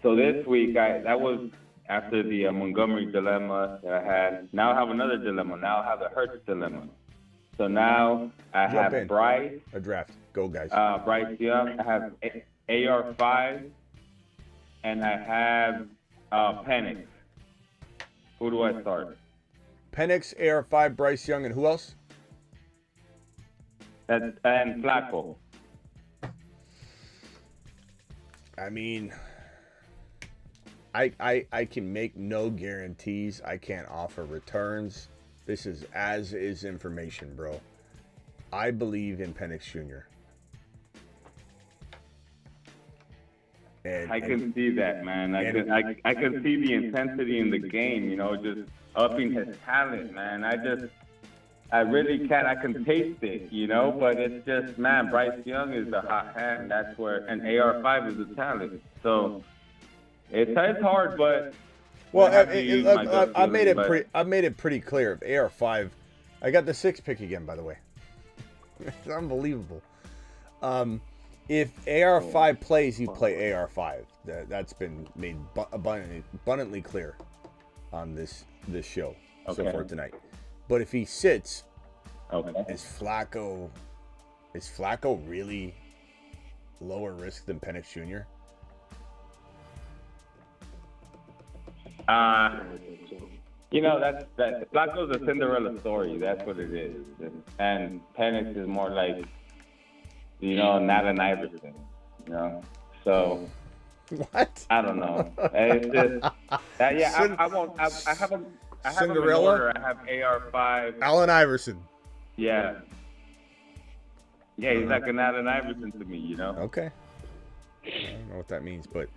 So this week, that was after the Montgomery dilemma that I had. Now I have another dilemma. Now I have the Hurts dilemma. So now I have Bryce. A draft. Go, guys. Bryce Young. I have AR5, and I have Penix. Who do I start? Penix, AR5, Bryce Young, and who else? And Flacco. I mean, I can make no guarantees. I can't offer returns. This is as-is information, bro. I believe in Penix Jr. I can see that, man. I can see the intensity in the game, just upping his talent, man. I really can't. I can taste it, but it's just, man, Bryce Young is a hot hand. That's where, and AR5 is a talent. So it's hard, but I made it pretty clear. If AR5, I got the 6th pick again, by the way. It's unbelievable. If AR5 plays, you play AR5. That's been made abundantly clear on this show so far tonight. But if he sits, is Flacco really lower risk than Penix Jr.? You know, that Flacco's a Cinderella story. That's what it is. And Penix is more like, you know, not an Iverson. You know, so What? I don't know. It's just I won't. I have them. I have them in Cinderella? order. I have AR5. Allen Iverson. Yeah. Yeah, he's like an Allen Iverson to me. You know. Okay. I don't know what that means, but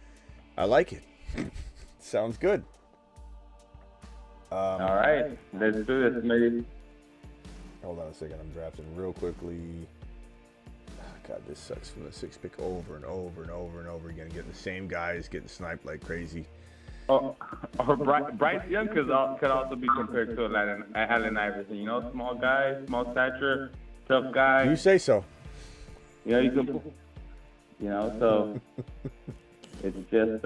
I like it. Sounds good. All right, let's do this, Smitty. Hold on a second. I'm drafting real quickly. God, this sucks from the 6 pick over and over and over and over again. Getting the same guys, getting sniped like crazy. Or Bryce Young could also be compared to Allen Iverson. You know, small guy, small stature, tough guy. You say so. You know, you can. You know, so it's just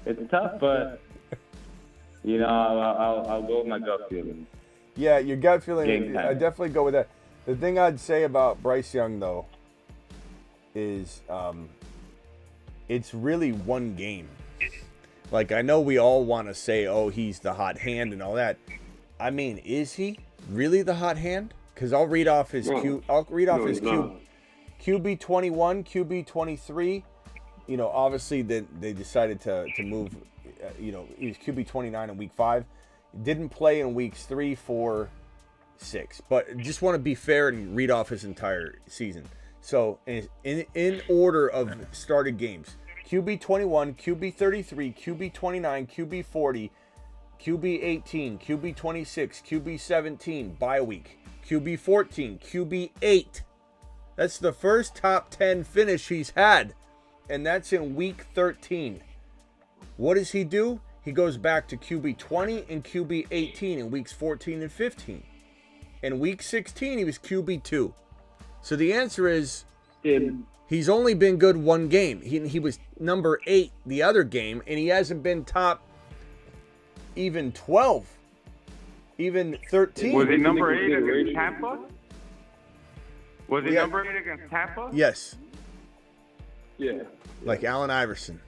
it's tough, but you know, I'll go with my gut feeling. Yeah, your gut feeling. Game time. I definitely go with that. The thing I'd say about Bryce Young, though, is it's really one game. Like, I know we all want to say, oh, he's the hot hand and all that. I mean, is he really the hot hand? Because I'll read off his QB 21, QB 23. You know, obviously they decided to move. You know, he was QB 29 in week 5. Didn't play in weeks 3, 4, 6. But just want to be fair and read off his entire season. So in order of started games: QB 21, QB 33, QB 29, QB 40, QB 18, QB 26, QB 17, bye week, QB 14, QB 8. That's the first top 10 finish he's had, and that's in week 13. What does he do? He goes back to QB 20 and QB 18 in weeks 14 and 15. In week 16, he was QB 2. So the answer is he's only been good one game. He was number 8 the other game, and he hasn't been top even 12, even 13. Was he number 8 against Tampa? Was he number 8 against Tampa? Yes. Yeah. Like Allen Iverson.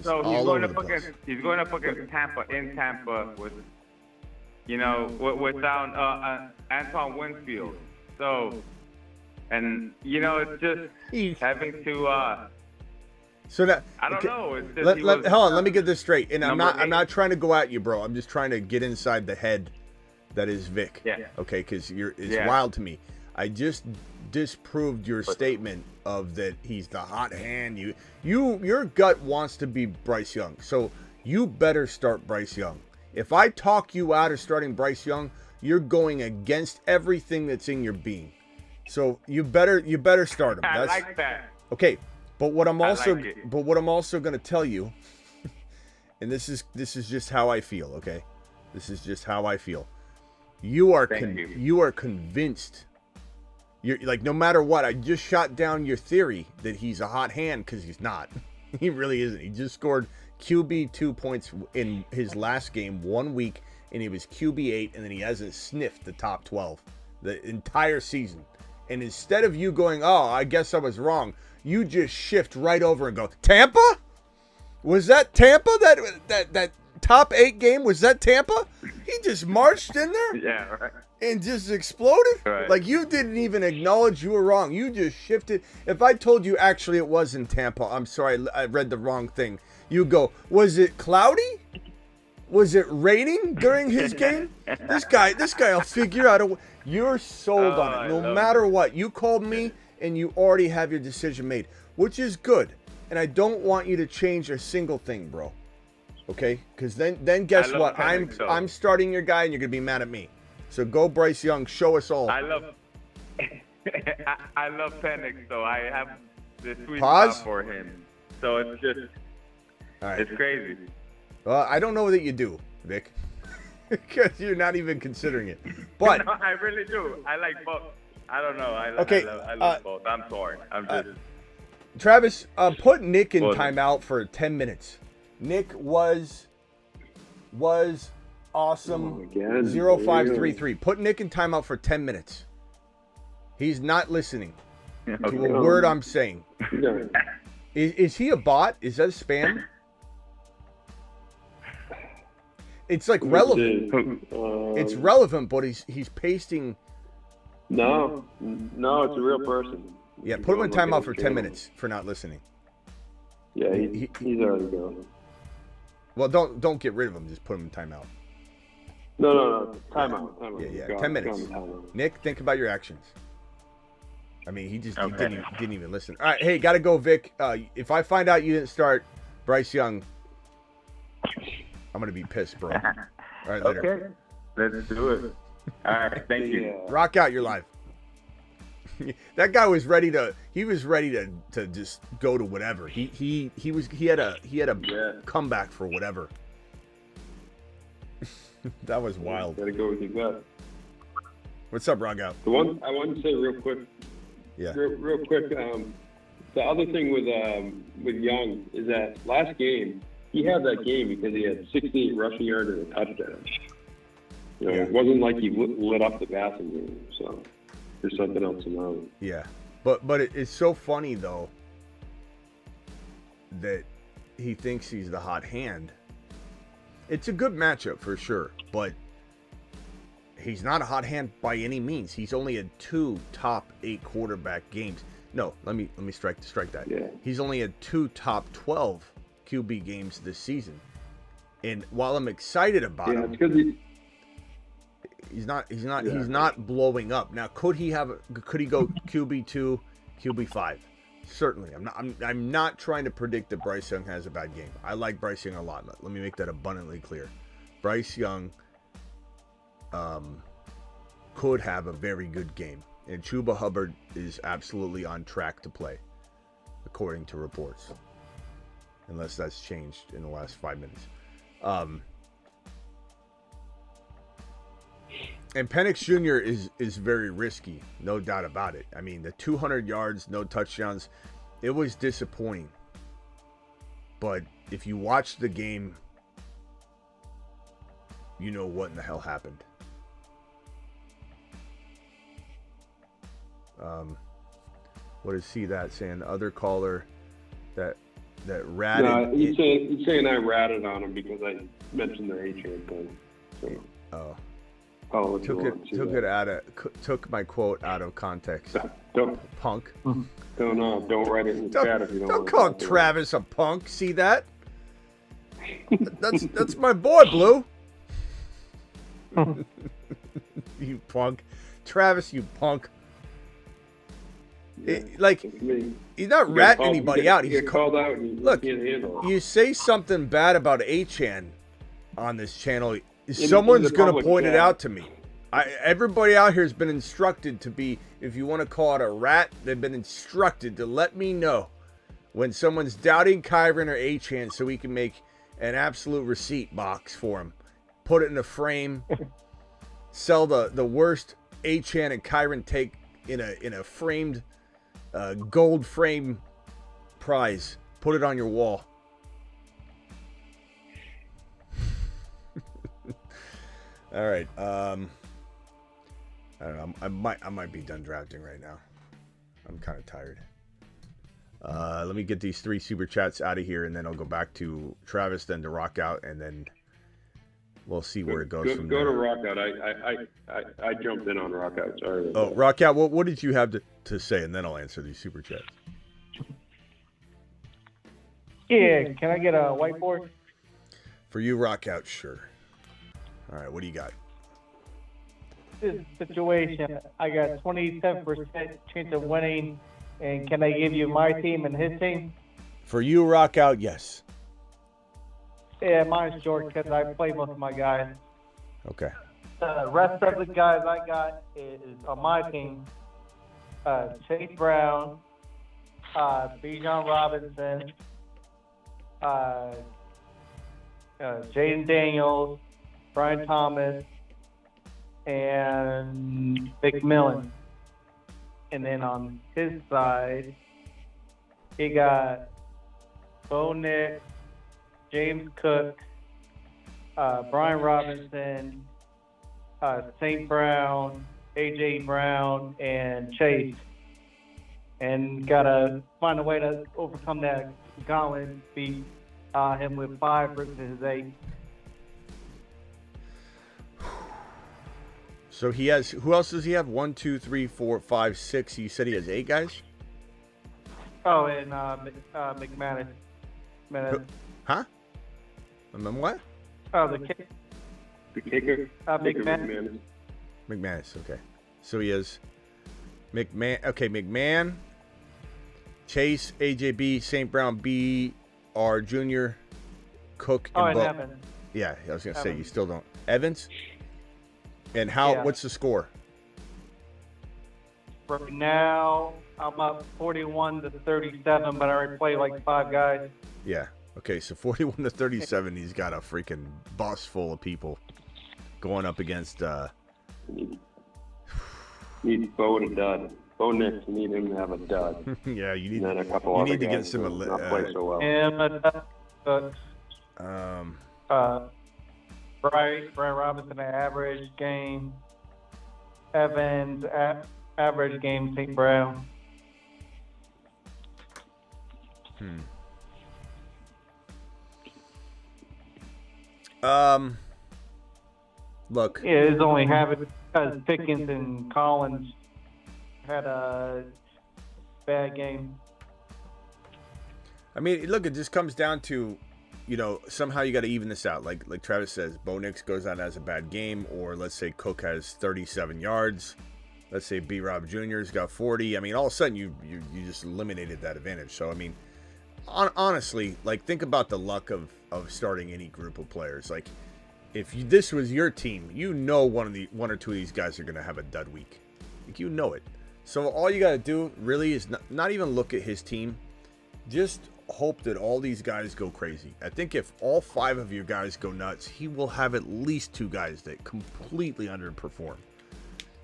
So he's going up against Tampa in Tampa with, you know, without Antoine Winfield. So, and you know, it's just having to. So that I don't know. It's just, hold on, let me get this straight. And I'm number 8. not trying to go at you, bro. I'm just trying to get inside the head that is Vic. Yeah. Okay, because it's wild to me. I just disproved your statement of that he's the hot hand. Your gut wants to be Bryce Young, so you better start Bryce Young. If I talk you out of starting Bryce Young, you're going against everything that's in your being. So you better start him. I like that. Okay, but what I'm also going to tell you, and this is just how I feel. Okay, this is just how I feel. You are convinced. You're like, no matter what, I just shot down your theory that he's a hot hand, because he's not. He really isn't. He just scored QB 2 points in his last game 1 week, and he was QB 8, and then he hasn't sniffed the top 12 the entire season. And instead of you going, oh, I guess I was wrong, you just shift right over and go, Tampa? Was that Tampa? That top 8 game, was that Tampa? He just marched in there? Yeah, right. And just exploded? Right. Like, you didn't even acknowledge you were wrong. You just shifted. If I told you actually it was in Tampa, I'm sorry, I read the wrong thing. You go, was it cloudy? Was it raining during his game? This guy will figure out you're sold on it. No matter what. You called me and you already have your decision made, which is good. And I don't want you to change a single thing, bro. Okay? Because then guess what? I'm starting your guy and you're going to be mad at me. So go Bryce Young. Show us all. I love Penix, so I have the sweet Pause? spot for him. So it's just, All right. it's crazy. Well, I don't know that you do, Vic. Because you're not even considering it. But No, I really do. I like both. I don't know. I love both. I'm torn. I'm just. Travis, put Nick in timeout for 10 minutes. Nick was awesome. 0533. Put Nick in timeout for 10 minutes. He's not listening to a word I'm saying. No. Is he a bot? Is that spam? It's like relevant. It's relevant, but he's pasting. No, it's a real person. Yeah, put him in timeout for 10 minutes for not listening. Yeah, he's already gone. Well, don't get rid of him. Just put him in timeout. No. Timeout. Yeah. Gone, 10 minutes. timeout. Nick, think about your actions. I mean, he didn't even listen. All right, hey, gotta go, Vic. If I find out you didn't start Bryce Young, I'm gonna be pissed, bro. All right, later. Okay, let's do it. All right, thank you. Rock out, you're live. That guy was ready to. He was ready to just go to whatever. He had a comeback for whatever. That was wild. Gotta go with your gut. What's up, Rock out? The one I wanted to say real quick. Yeah. Real quick. The other thing with Young is that last game he had that game because he had 68 rushing yards and a touchdown. It wasn't like he lit up the passing game. So there's something else about it. Yeah, but it's so funny though that he thinks he's the hot hand. It's a good matchup for sure, but he's not a hot hand by any means. He's only had 2 top 8 quarterback games. No, let me strike that. Yeah. He's only had 2 top 12 QB games this season. And while I'm excited about him, it's because he's not blowing up. Now, could he go QB2, QB5? Certainly. I'm not trying to predict that Bryce Young has a bad game. I like Bryce Young a lot. Let me make that abundantly clear. Bryce Young could have a very good game. And Chuba Hubbard is absolutely on track to play, according to reports. Unless that's changed in the last 5 minutes. And Penix Jr. is very risky, no doubt about it. I mean, the 200 yards, no touchdowns, it was disappointing. But if you watch the game, you know what in the hell happened. What is that saying? The other caller that ratted. No, he's saying I ratted on him because I mentioned the A-chain thing. So. Took my quote out of context. Punk. Don't write it in the chat if you don't. Don't call Travis a punk. See that? That's my boy, Blue. You punk, Travis. You punk. He's not ratting anybody out. He's called out. And look, you can't handle it. You say something bad about Achan on this channel, someone's going to point it out to me. Everybody out here has been instructed to be, if you want to call it a rat, they've been instructed to let me know when someone's doubting Kyron or Achan so we can make an absolute receipt box for him. Put it in a frame. Sell the worst Achan and Kyron take in a framed gold frame prize. Put it on your wall. All right. I don't know. I might be done drafting right now. I'm kind of tired. Let me get these 3 super chats out of here, and then I'll go back to Travis, then to Rock Out, and then we'll see where it goes from there. Go to Rock Out. I jumped in on Rock Out. Sorry. Oh, Rock Out. What did you have to say, and then I'll answer these super chats. Yeah, can I get a whiteboard? For you, Rock Out, sure. All right, what do you got? This situation, I got 27% chance of winning, and can I give you my team and his team? For you, Rock Out, yes. Yeah, mine's short because I play most of my guys. Okay. The rest of the guys I got is on my team. Chase Brown, Bijan Robinson, Jaden Daniels, Brian Thomas, and McMillan. And then on his side, he got Bo Nix, James Cook, Brian Robinson, St. Brown, A.J. Brown, and Chase. And got to find a way to overcome that gauntlet, beat him with 5 versus 8. So he has. Who else does he have? 1, 2, 3, 4, 5, 6. You said he has 8 guys. Oh, and McManus. Huh? And then what? Oh, The kicker. McManus. McManus. Okay. So he has McMahon. Okay, McMahon, Chase, AJB, St. Brown, B.R. Jr., Cook, and and Evans. Yeah, I was gonna say you still don't. Evans. And how? Yeah. What's the score? Right now, I'm up 41-37, but I already played like 5 guys. Yeah. Okay, so 41-37. He's got a freaking bus full of people going up against. Need Bo to dud. Bo Nix, you need him to have a dud. Yeah, you need. And then a couple You other need to get guys some. who not play so well. Brian Robinson, average game. Evans, average game. St. Brown. Look. Yeah, it's only having because Pickens and Collins had a bad game. I mean, look, it just comes down to, somehow you got to even this out. Like Travis says, Bo Nix goes out and has a bad game, or let's say Cook has 37 yards. Let's say B-Rob Jr.'s got 40. I mean, all of a sudden you just eliminated that advantage. So, I mean, honestly, think about the luck of starting any group of players. Like, if this was your team, one or two of these guys are going to have a dud week. Like, you know it. So all you got to do really is not even look at his team. Just hope that all these guys go crazy. I think if all 5 of your guys go nuts, he will have at least 2 guys that completely underperform.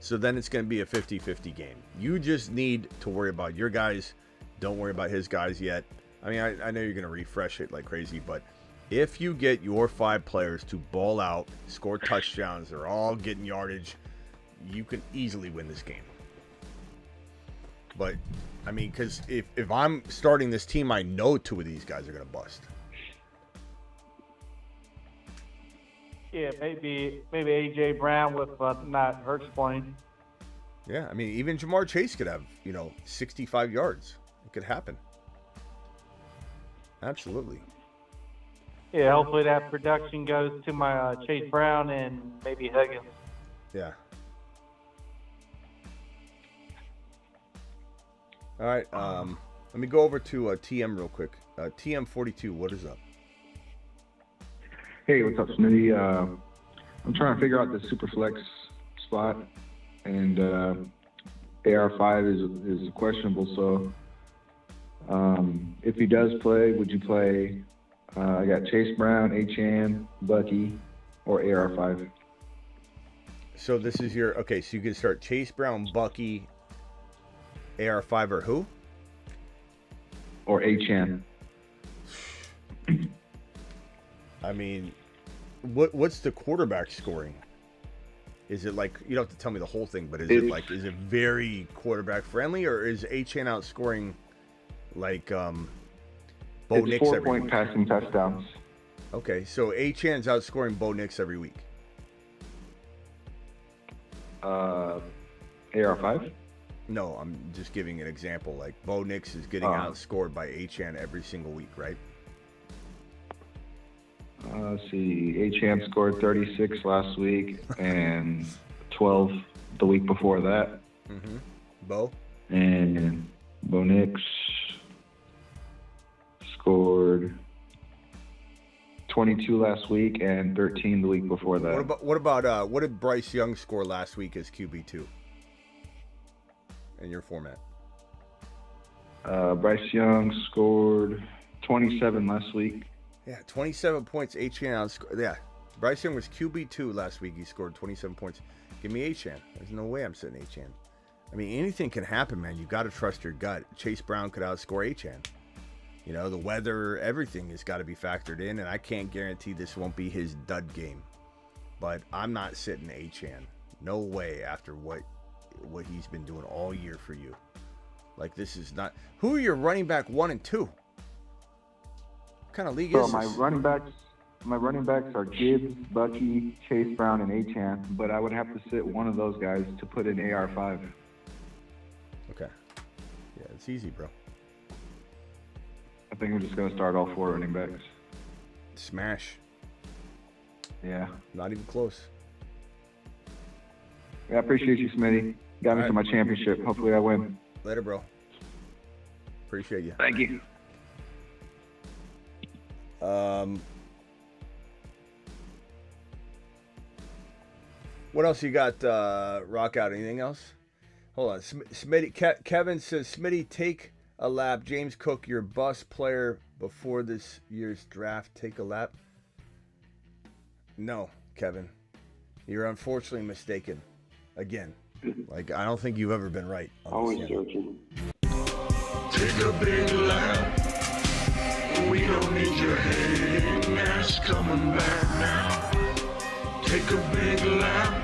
So then it's going to be a 50-50 game. You just need to worry about your guys. Don't worry about his guys yet. I mean, I know you're going to refresh it like crazy, but if you get your 5 players to ball out, score touchdowns, they're all getting yardage, you can easily win this game. But, I mean, because if I'm starting this team, I know 2 of these guys are going to bust. Yeah, maybe A.J. Brown with not Hurts playing. Yeah, I mean, even Jamar Chase could have, 65 yards. It could happen. Absolutely. Yeah, hopefully that production goes to my Chase Brown and maybe Higgins. Yeah. All right, let me go over to TM real quick. TM42, what is up? Hey, what's up, Smitty? I'm trying to figure out the Superflex spot, and AR5 is questionable. So, if he does play, would you play? I got Chase Brown, Achane, Bucky, or AR5. So this is your okay. So you can start Chase Brown, Bucky, AR5, or who? Or Achane. I mean, what's the quarterback scoring? Is it like, you don't have to tell me the whole thing, but is it very quarterback friendly, or is Achane outscoring like Bo Nix every week? 4-point passing touchdowns. Okay, so Achane's outscoring Bo Nix every week. AR5? No, I'm just giving an example. Like, Bo Nix is getting outscored by Achane every single week, right? Let's see. Achane scored 36 last week and 12 the week before that. Mm-hmm. Bo? And Bo Nix scored 22 last week and 13 the week before that. What did Bryce Young score last week as QB2 in your format? Bryce Young scored 27 last week. Yeah, 27 points. Achane outscored. Yeah, Bryce Young was QB2 last week. He scored 27 points. Give me Achane. There's no way I'm sitting Achane. I mean, anything can happen, man. You got to trust your gut. Chase Brown could outscore Achane. You know, the weather, everything has got to be factored in, and I can't guarantee this won't be his dud game. But I'm not sitting Achane. No way after what he's been doing all year for you. Like, this is not... Who are your running back 1 and 2? What kind of league is this? My running backs My running backs are Gibbs, Bucky, Chase Brown, and Achane, but I would have to sit one of those guys to put in AR5. Okay. Yeah, it's easy, bro. I think I'm just going to start all 4 running backs. Smash. Yeah. Not even close. I appreciate you, Smitty. Got me to my championship. Hopefully I win. Later, bro. Appreciate you. Thank you. What else you got, Rock Out? Anything else? Hold on. Smitty, Kevin says, Smitty, take a lap. James Cook, your bust player before this year's draft. Take a lap. No, Kevin. You're unfortunately mistaken. Again. Like, I don't think you've ever been right. Always joking. Take a big lap. We don't need your hating ass coming back now. Take a big lap.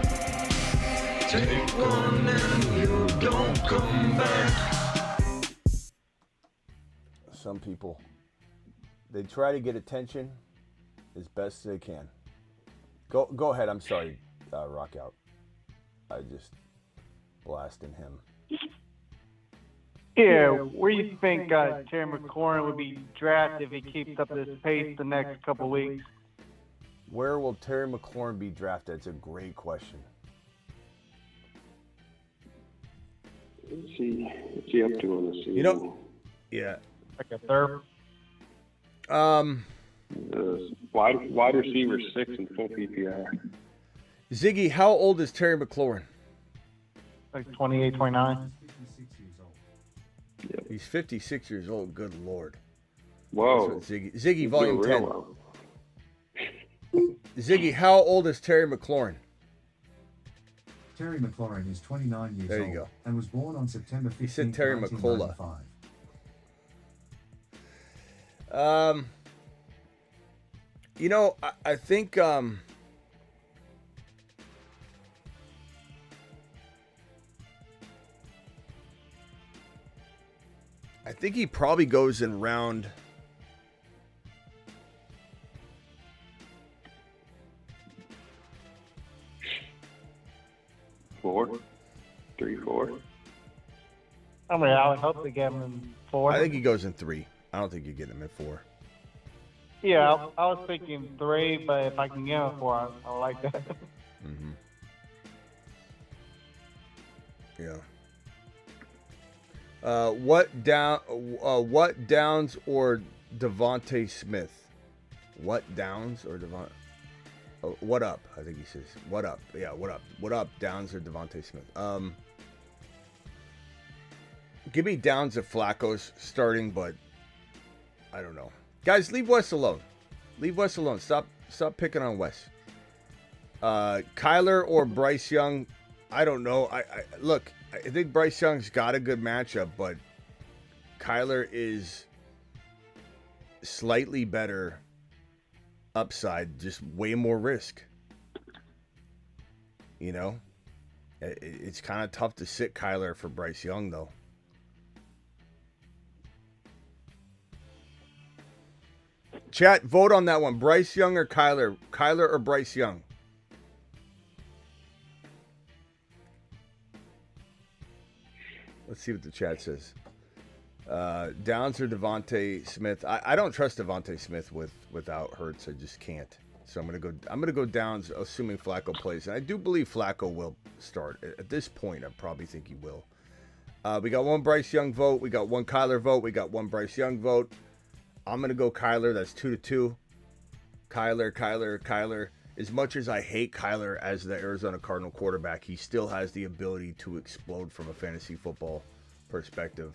Take one and you don't come back. Some people, they try to get attention as best they can. Go ahead. I'm sorry, Rock Out. I just blasting him. Yeah, where do you think Terry McLaurin would be drafted if he keeps up this pace the next couple of weeks? Where will Terry McLaurin be drafted? It's a great question. What's he up to on the season? You know, yeah. Like a third? Wide receiver 6 in full PPR. Ziggy, how old is Terry McLaurin? Like 28, 29. He's 56 years old. Good Lord. Whoa. Ziggy, volume 10. Well. Ziggy, how old is Terry McLaurin? Terry McLaurin is 29 years there you old go. And was born on September 15th, he said Terry McCullough. 1995. You know, I think I think he probably goes in round 4. 3, 4. I mean, I would hope to get him in 4. I think he goes in 3. I don't think you get him in 4. Yeah, I was thinking 3, but if I can get him 4, I like that. Mm-hmm. Yeah. What Downs or Devontae Smith? What Downs or Devontae? Oh, what up? I think he says what up. Yeah, what up? What up? Downs or Devontae Smith? Give me Downs if Flacco's starting, but I don't know. Guys, leave Wes alone. Leave Wes alone. Stop picking on Wes. Kyler or Bryce Young? I don't know. I look. I think Bryce Young's got a good matchup, but Kyler is slightly better upside, just way more risk. You know? It's kind of tough to sit Kyler for Bryce Young, though. Chat, vote on that one. Bryce Young or Kyler? Kyler or Bryce Young? Let's see what the chat says. Downs or Devontae Smith? I don't trust Devontae Smith without Hurts. I just can't. So I'm gonna go Downs, assuming Flacco plays. And I do believe Flacco will start. At this point, I probably think he will. We got one Bryce Young vote. We got one Kyler vote. We got one Bryce Young vote. I'm gonna go Kyler. That's 2-2. Kyler. As much as I hate Kyler as the Arizona Cardinal quarterback, he still has the ability to explode from a fantasy football perspective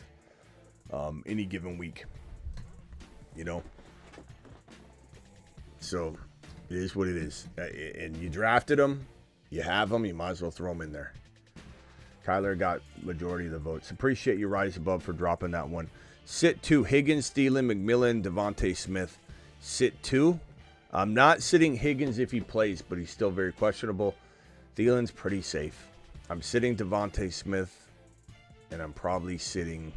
any given week. You know? So, it is what it is. And you drafted him, you have him, you might as well throw him in there. Kyler got majority of the votes. Appreciate you, Rise Above, for dropping that one. Sit 2, Higgins, Thielen, McMillan, Devontae Smith. Sit 2. I'm not sitting Higgins if he plays, but he's still very questionable. Thielen's pretty safe. I'm sitting Devontae Smith, and I'm probably sitting...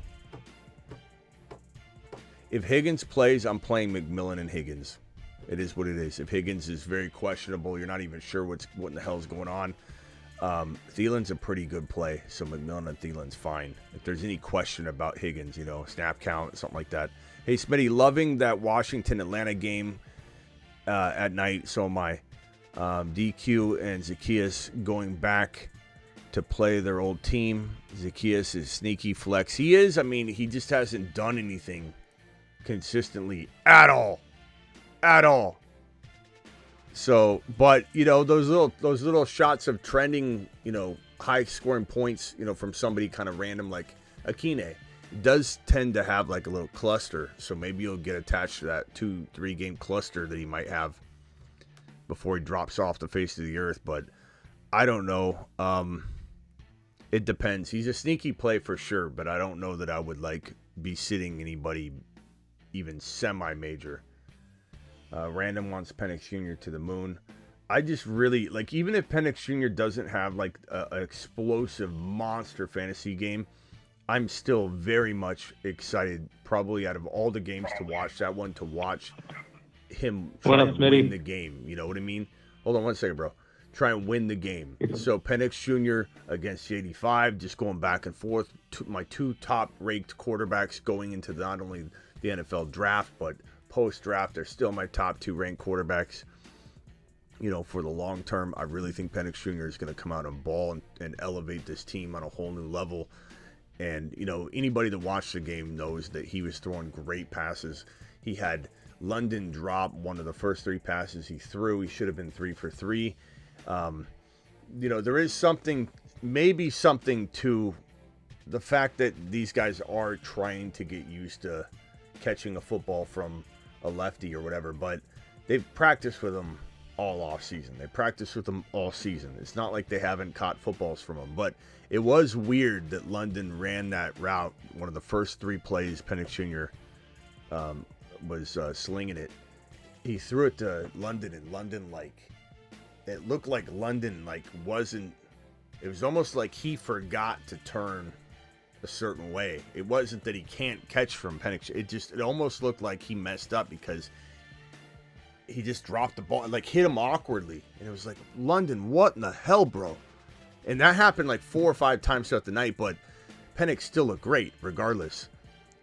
If Higgins plays, I'm playing McMillan and Higgins. It is what it is. If Higgins is very questionable, you're not even sure what in the hell is going on. Thielen's a pretty good play, so McMillan and Thielen's fine. If there's any question about Higgins, snap count, something like that. Hey, Smitty, loving that Washington-Atlanta game at night, so am I. DQ and Zacchaeus going back to play their old team. Zacchaeus is sneaky flex. He is. I mean, he just hasn't done anything consistently at all. At all. So, but, those little shots of trending, high scoring points, from somebody kind of random like Akine does tend to have like a little cluster. So maybe you'll get attached to that 2-3 game cluster that he might have before he drops off the face of the earth. But I don't know. It depends. He's a sneaky play for sure, but I don't know that I would be sitting anybody even semi-major. Random wants Penix Jr. to the moon. I just really even if Penix Jr. doesn't have an explosive monster fantasy game, I'm still very much excited. Probably out of all the games to watch, that one to watch him try and win the game. You know what I mean? Hold on one second, bro. Try and win the game. So Penix Jr. against 85, just going back and forth. My two top-ranked quarterbacks going into not only the NFL draft, but post-draft, they're still my top 2 ranked quarterbacks. For the long term, I really think Penix Jr. is going to come out and ball and elevate this team on a whole new level. And, anybody that watched the game knows that he was throwing great passes. He had London drop one of the first 3 passes he threw. He should have been 3 for 3. There is maybe something to the fact that these guys are trying to get used to catching a football from a lefty or whatever, but they've practiced with him all off season. They practiced with him all season. It's not like they haven't caught footballs from him, but it was weird that London ran that route. One of the first 3 plays, Penix Jr. Was slinging it. He threw it to London, and London it looked like London wasn't. It was almost like he forgot to turn a certain way. It wasn't that he can't catch from Penix. It almost looked like he messed up because he just dropped the ball, hit him awkwardly. And it was like, London, what in the hell, bro? And that happened 4 or 5 times throughout the night, but Penix still looked great regardless.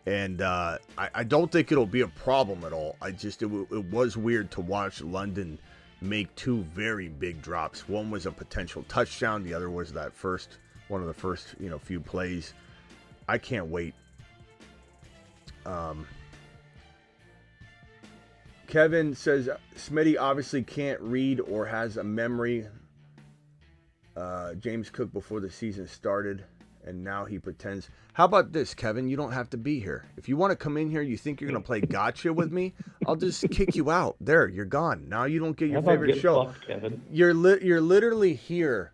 And I don't think it'll be a problem at all. It was weird to watch London make 2 very big drops. One was a potential touchdown. The other was one of the first few plays. I can't wait. Kevin says Smitty obviously can't read or has a memory. James Cook before the season started, and now he pretends. How about this, Kevin? You don't have to be here. If you want to come in here, you think you're going to play gotcha with me, I'll just kick you out. There, you're gone. Now you don't get your favorite show. Kevin? You're literally here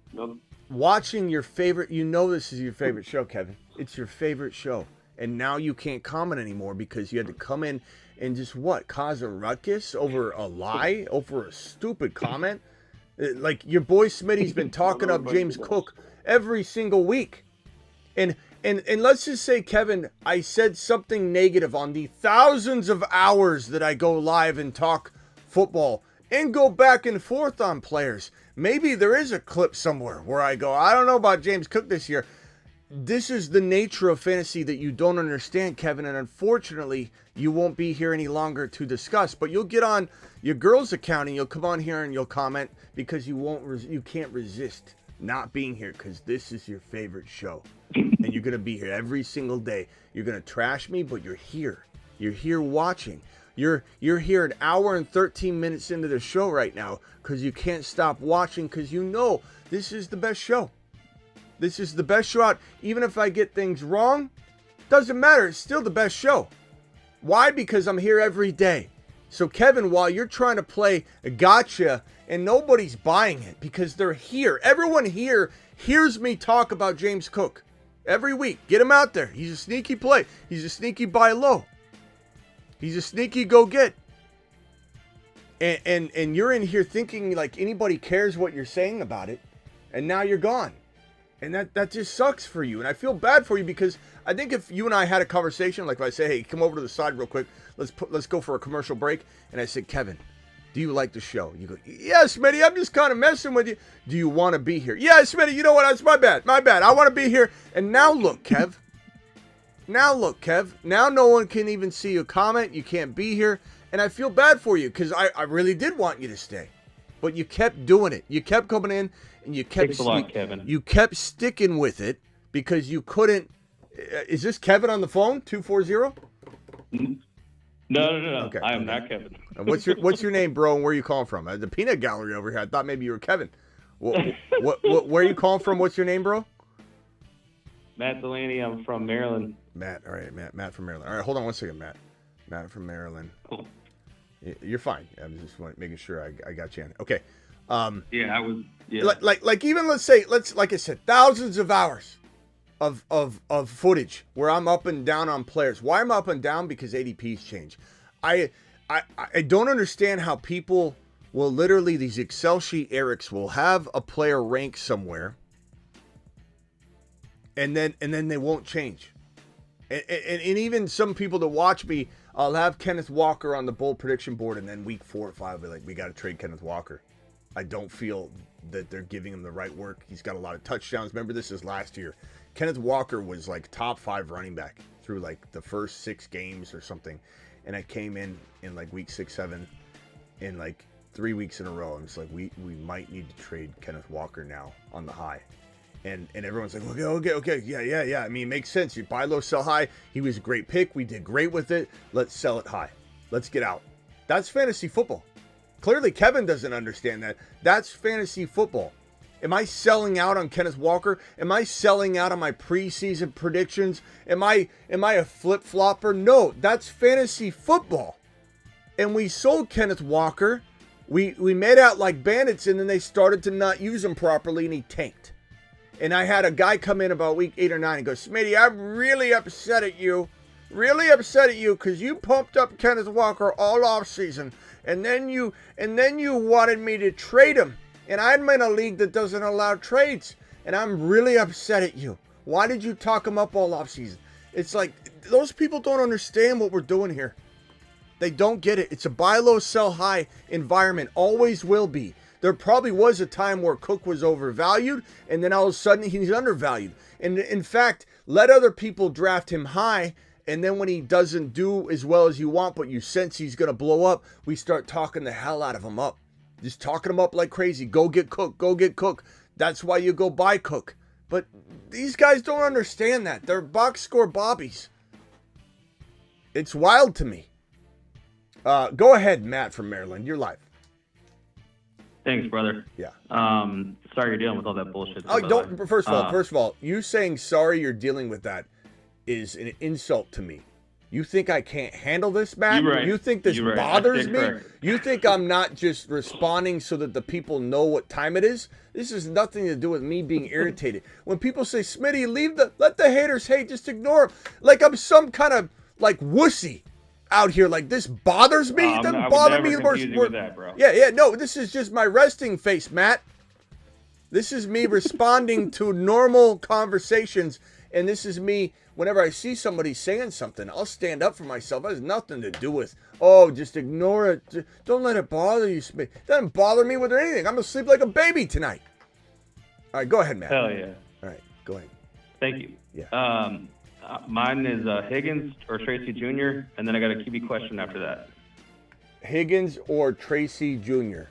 watching your favorite. This is your favorite show, Kevin. It's your favorite show. And now you can't comment anymore because you had to come in and just cause a ruckus over a lie, over a stupid comment. Your boy Smitty's been talking up James Cook every single week. And let's just say, Kevin, I said something negative on the thousands of hours that I go live and talk football and go back and forth on players. Maybe there is a clip somewhere where I go, I don't know about James Cook this year. This is the nature of fantasy that you don't understand, Kevin, and unfortunately, you won't be here any longer to discuss. But you'll get on your girl's account and you'll come on here and you'll comment because you can't resist not being here because this is your favorite show, and you're gonna be here every single day. You're gonna trash me, but you're here. You're here watching. You're here an hour and 13 minutes into the show right now because you can't stop watching because this is the best show. This is the best show out. Even if I get things wrong, doesn't matter. It's still the best show. Why? Because I'm here every day. So, Kevin, while you're trying to play a gotcha and nobody's buying it because they're here. Everyone here hears me talk about James Cook every week. Get him out there. He's a sneaky play. He's a sneaky buy low. He's a sneaky go get. And you're in here thinking like anybody cares what you're saying about it. And now you're gone. And that just sucks for you. And I feel bad for you because I think if you and I had a conversation, like if I say, hey, come over to the side real quick, let's go for a commercial break. And I said, Kevin, Do you like the show? You go, yes, Smitty, I'm just kind of messing with you. Do you want to be here? Yeah, Smitty, you know what? That's my bad. My bad. I want to be here. And now look, Kev. Now no one can even see your comment. You can't be here. And I feel bad for you because I really did want you to stay. But you kept doing it. You kept coming in and you kept Thanks a lot, Kevin. You kept sticking with it because you couldn't. Is this Kevin on the phone? 240? No. Okay. I am not Kevin. What's your name, bro, and where are you calling from? The peanut gallery over here. I thought maybe you were Kevin. Where are you calling from? What's your name, bro? Matt Delaney. I'm from Maryland. Matt. All right, Matt from Maryland. All right, hold on one second, Matt. Matt from Maryland. Cool. You're fine. I'm just making sure I got you in. Okay. Yeah, I was. Yeah. Like even like I said, thousands of hours of footage where I'm up and down on players. Why I'm up and down? Because ADPs change. I don't understand how people will literally, these Excel sheet Erics will have a player rank somewhere and then they won't change. And even some people that watch me, I'll have Kenneth Walker on the bold prediction board, and then week 4 or 5, I'll be like, we got to trade Kenneth Walker. I don't feel that they're giving him the right work. He's got a lot of touchdowns. Remember, this is last year. Kenneth Walker was like top 5 running back through like the first 6 games or something. And I came in like week 6, 7, in like 3 weeks in a row. I'm just like, we might need to trade Kenneth Walker now on the high. And everyone's like, okay, yeah. I mean, it makes sense. You buy low, sell high. He was a great pick. We did great with it. Let's sell it high. Let's get out. That's fantasy football. Clearly, Kevin doesn't understand that. That's fantasy football. Am I selling out on Kenneth Walker? Am I selling out on my preseason predictions? Am I a flip-flopper? No, that's fantasy football. And we sold Kenneth Walker. We made out like bandits, and then they started to not use him properly, and he tanked. And I had a guy come in about week 8 or 9 and go, Smitty, I'm really upset at you. Really upset at you because you pumped up Kenneth Walker all off season. And then you wanted me to trade him. And I'm in a league that doesn't allow trades. And I'm really upset at you. Why did you talk him up all off season? It's like, those people don't understand what we're doing here. They don't get it. It's a buy low, sell high environment. Always will be. There probably was a time where Cook was overvalued, and then all of a sudden he's undervalued. And in fact, let other people draft him high, and then when he doesn't do as well as you want, but you sense he's going to blow up, we start talking the hell out of him up. Just talking him up like crazy. Go get Cook. Go get Cook. That's why you go buy Cook. But these guys don't understand that. They're box score bobbies. It's wild to me. Go ahead, Matt from Maryland. You're live. Thanks, brother. Yeah. Sorry you're dealing with all that bullshit. Oh, don't. First of all, you saying sorry you're dealing with that is an insult to me. You think I can't handle this, Matt? You're right. You think this You're right. bothers me? Correct. You think I'm not just responding so that the people know what time it is? This has nothing to do with me being irritated. When people say, Smitty, let the haters hate, just ignore them. Like I'm some kind of like wussy out here. Like this bothers me. It doesn't bother me. No, this is just my resting face, Matt. This is me responding to normal conversations, and this is me whenever I see somebody saying something, I'll stand up for myself. It has nothing to do with, just ignore it. Don't let it bother you, Smith. It doesn't bother me with anything. I'm going to sleep like a baby tonight. All right, go ahead, Matt. Hell yeah. All right, go ahead. Thank you. Yeah. Mine is Higgins or Tracy Jr., and then I got a QB question after that. Higgins or Tracy Jr.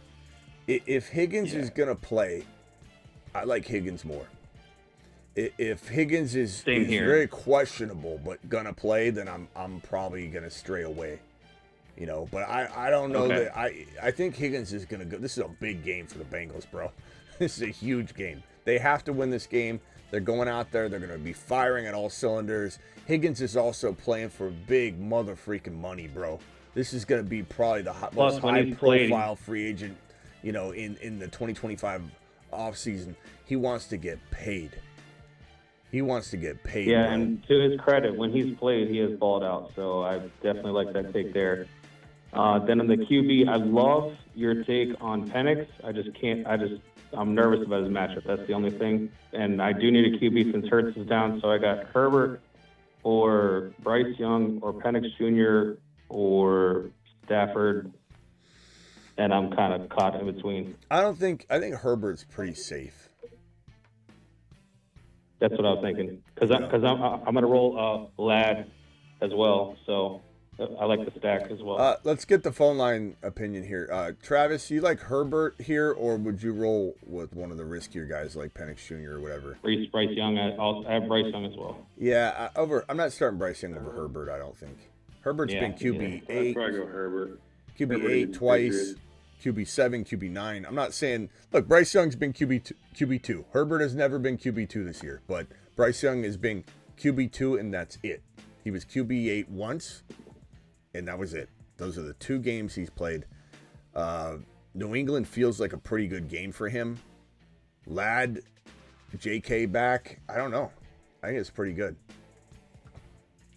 If Higgins is going to play, I like Higgins more. If Higgins is very questionable but gonna play, then I'm probably gonna stray away. You know, but I don't know that I think Higgins is gonna go. This is a big game for the Bengals, bro. This is a huge game. They have to win this game. They're going out there. They're gonna be firing at all cylinders. Higgins is also playing for big mother freaking money, bro. This is gonna be probably the most high profile free agent, you know, in the 2025 offseason. He wants to get paid. He wants to get paid. Yeah, bro. and to his credit, when he's played, he has balled out. So I definitely like that take there. Then on the QB, I love your take on Penix. I'm nervous about his matchup. That's the only thing. And I do need a QB since Hurts is down. So I got Herbert or Bryce Young or Penix Jr. or Stafford. and I'm kind of caught in between. I think Herbert's pretty safe. That's what I was thinking. Because I'm going to roll Lad as well, so I like the stack as well. Let's get the phone line opinion here. Travis, you like Herbert here, or would you roll with one of the riskier guys like Penix Jr. or whatever? Bryce Young. I have Bryce Young as well. Yeah, I'm not starting Bryce Young over Herbert, I don't think. Herbert's been QB 8. I'd probably go Herbert. QB 8 twice, QB 7, QB 9. I'm not saying, look, Bryce Young's been QB 2. Herbert has never been QB 2 this year, but Bryce Young has been QB 2, and that's it. He was QB 8 once, and that was it. Those are the 2 games he's played. New England feels like a pretty good game for him. Lad, JK back, I don't know. I think it's pretty good.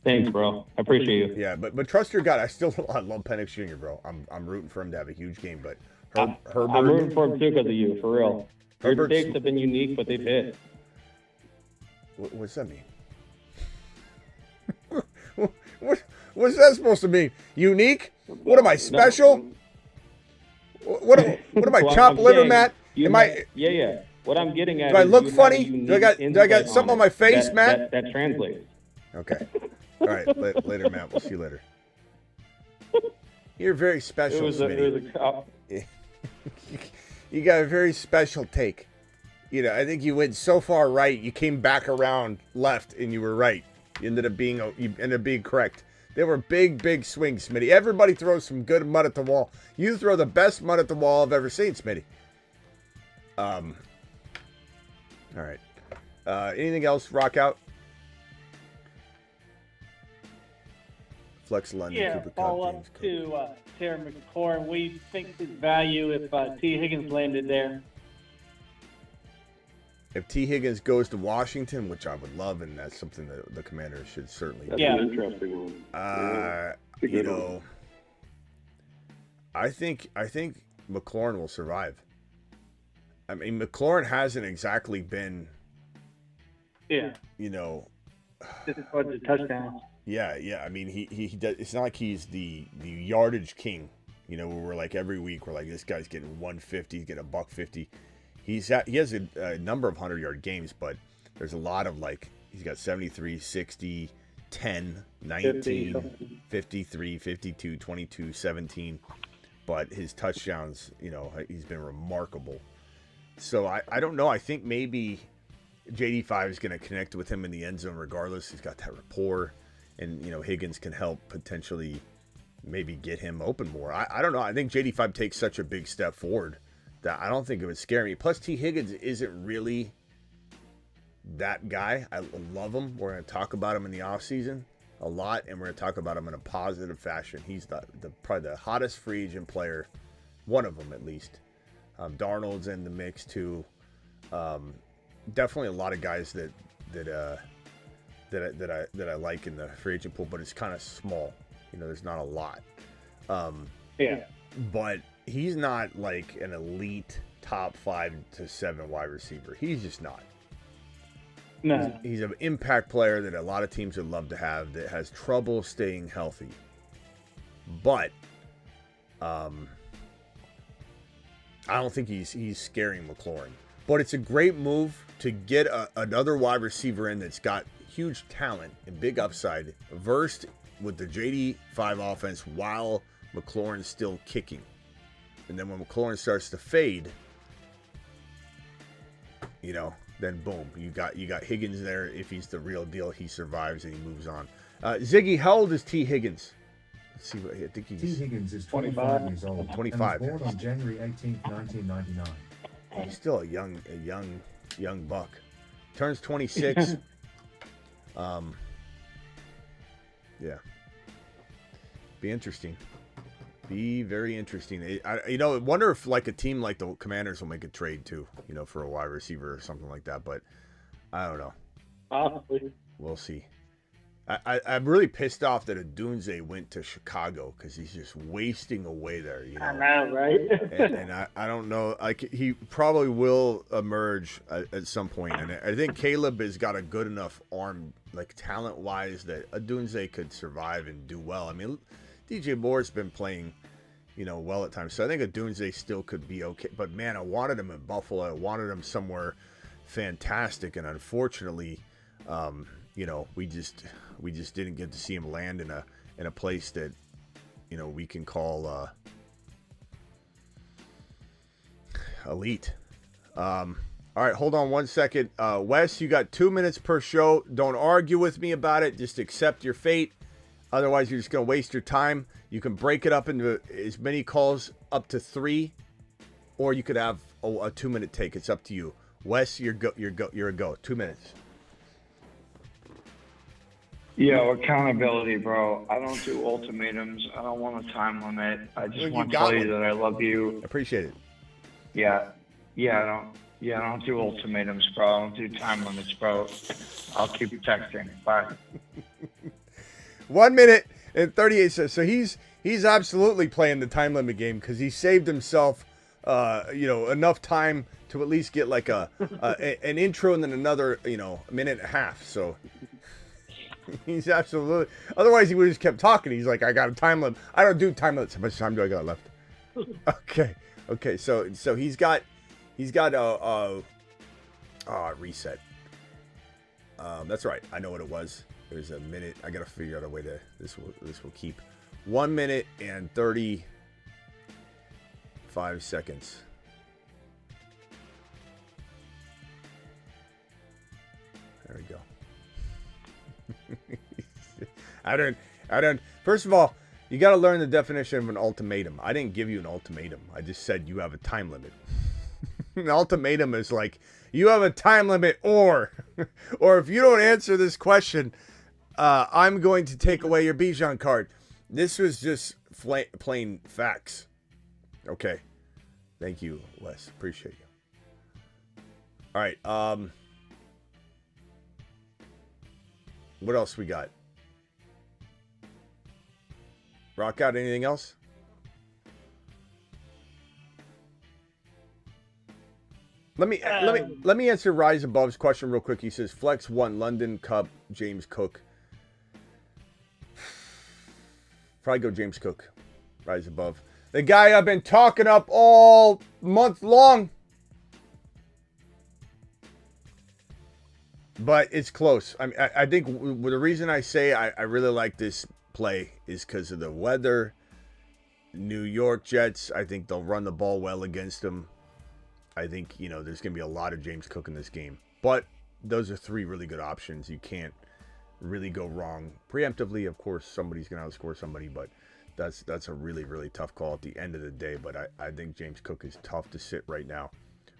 Thanks, bro. I appreciate you. Yeah, but trust your gut. I love Penix Jr., bro. I'm rooting for him to have a huge game, but Herbert. I'm rooting for him too because of you, for real. Your takes have been unique, but they've hit. What's that mean? What's that supposed to mean? Unique? What am I, special? What am I, Well, chopped liver, saying, Matt? Am I? Yeah. What I'm getting at Do I is look you have funny? a unique Do I got insight something on my face, it Matt? That translates. Okay. All right. Later, Matt. We'll see you later. You're very special, Smitty. You got a very special take. You know, I think you went so far right, you came back around left, and you were right. You ended up being correct. They were big swings, Smitty. Everybody throws some good mud at the wall. You throw the best mud at the wall I've ever seen, Smitty. All right. Anything else? Rock out. Flex London. Yeah, Cooper follow Cup, up to Terry McLaurin. We think his value if T. Higgins landed there. If T. Higgins goes to Washington, which I would love, and that's something that the Commanders should certainly do. That's an interesting one. You know, I think McLaurin will survive. I mean, McLaurin hasn't exactly been. Yeah. You know. Just as far as the touchdowns. Yeah. I mean, he does. It's not like he's the yardage king. You know, where we're like every week we're like, this guy's getting 150, he's getting $150. He has a number of 100-yard games, but there's a lot of like he's got 73, 60, 10, 19, 53, 52, 22, 17. But his touchdowns, you know, he's been remarkable. So I don't know. I think maybe JD5 is going to connect with him in the end zone regardless. He's got that rapport. And, you know, Higgins can help potentially maybe get him open more. I don't know. I think JD5 takes such a big step forward that I don't think it would scare me. Plus, T. Higgins isn't really that guy. I love him. We're going to talk about him in the offseason a lot, and we're going to talk about him in a positive fashion. He's probably the hottest free agent player, one of them at least. Darnold's in the mix too. Definitely a lot of guys that I like in the free agent pool, but it's kind of small. You know, there's not a lot. Yeah. But he's not like an elite top 5 to 7 wide receiver. He's just not. No. He's an impact player that a lot of teams would love to have that has trouble staying healthy. But I don't think he's scaring McLaurin. But it's a great move to get another wide receiver in that's got huge talent and big upside, versed with the JD5 offense while McLaurin's still kicking. And then when McLaurin starts to fade, you know, then boom, you got Higgins there. If he's the real deal, he survives and he moves on. Ziggy, how old is T. Higgins? Let's see what I think he's. T. Higgins is 25 years old. 25. And was born on January 18th, 1999. He's still a young buck. Turns 26. Yeah. Be interesting. Be very interesting. I wonder if like a team like the Commanders will make a trade too, you know, for a wide receiver or something like that. But I don't know. Possibly. We'll see. I'm really pissed off that Adunze went to Chicago because he's just wasting away there. You know, I know, right? and I don't know. Like he probably will emerge at some point, and I think Caleb has got a good enough arm, like talent-wise, that Adunze could survive and do well. I mean, DJ Moore's been playing, well at times. So I think a Doomsday still could be okay. But man, I wanted him in Buffalo. I wanted him somewhere fantastic, and unfortunately, we just didn't get to see him land in a place that we can call elite. All right, hold on 1 second. Wes, you got 2 minutes per show. Don't argue with me about it. Just accept your fate. Otherwise, you're just going to waste your time. You can break it up into as many calls, up to 3, or you could have a 2-minute take. It's up to you. Wes, you're a go. 2 minutes. Yo, accountability, bro. I don't do ultimatums. I don't want a time limit. I just want to tell you that I love you. Appreciate it. Yeah, I don't do ultimatums, bro. I don't do time limits, bro. I'll keep texting. Bye. 1 minute and 38 seconds. So he's absolutely playing the time limit game because he saved himself, enough time to at least get like an intro and then another, minute and a half. So he's absolutely. Otherwise, he would have just kept talking. He's like, I got a time limit. I don't do time limits. How much time do I got left? Okay. So he's got a reset. That's right. I know what it was. There's a minute. I gotta figure out a way to this will keep 1 minute and 35 seconds. There we go. I don't. First of all, you got to learn the definition of an ultimatum. I didn't give you an ultimatum. I just said you have a time limit. An ultimatum is like you have a time limit, or if you don't answer this question, I'm going to take away your Bijan card. This was just plain facts. Okay. Thank you, Wes. Appreciate you. All right. What else we got? Rock out anything else? Let me answer Rise Above's question real quick. He says Flex 1, London, Cup, James Cook. Probably go James Cook. Rise Above. The guy I've been talking up all month long. But it's close. I think the reason I say I really like this play is because of the weather. New York Jets, I think they'll run the ball well against them. I think, there's going to be a lot of James Cook in this game. But those are 3 really good options. You can't really go wrong. Preemptively, of course, somebody's going to outscore somebody, but that's a really, really tough call at the end of the day. But I think James Cook is tough to sit right now.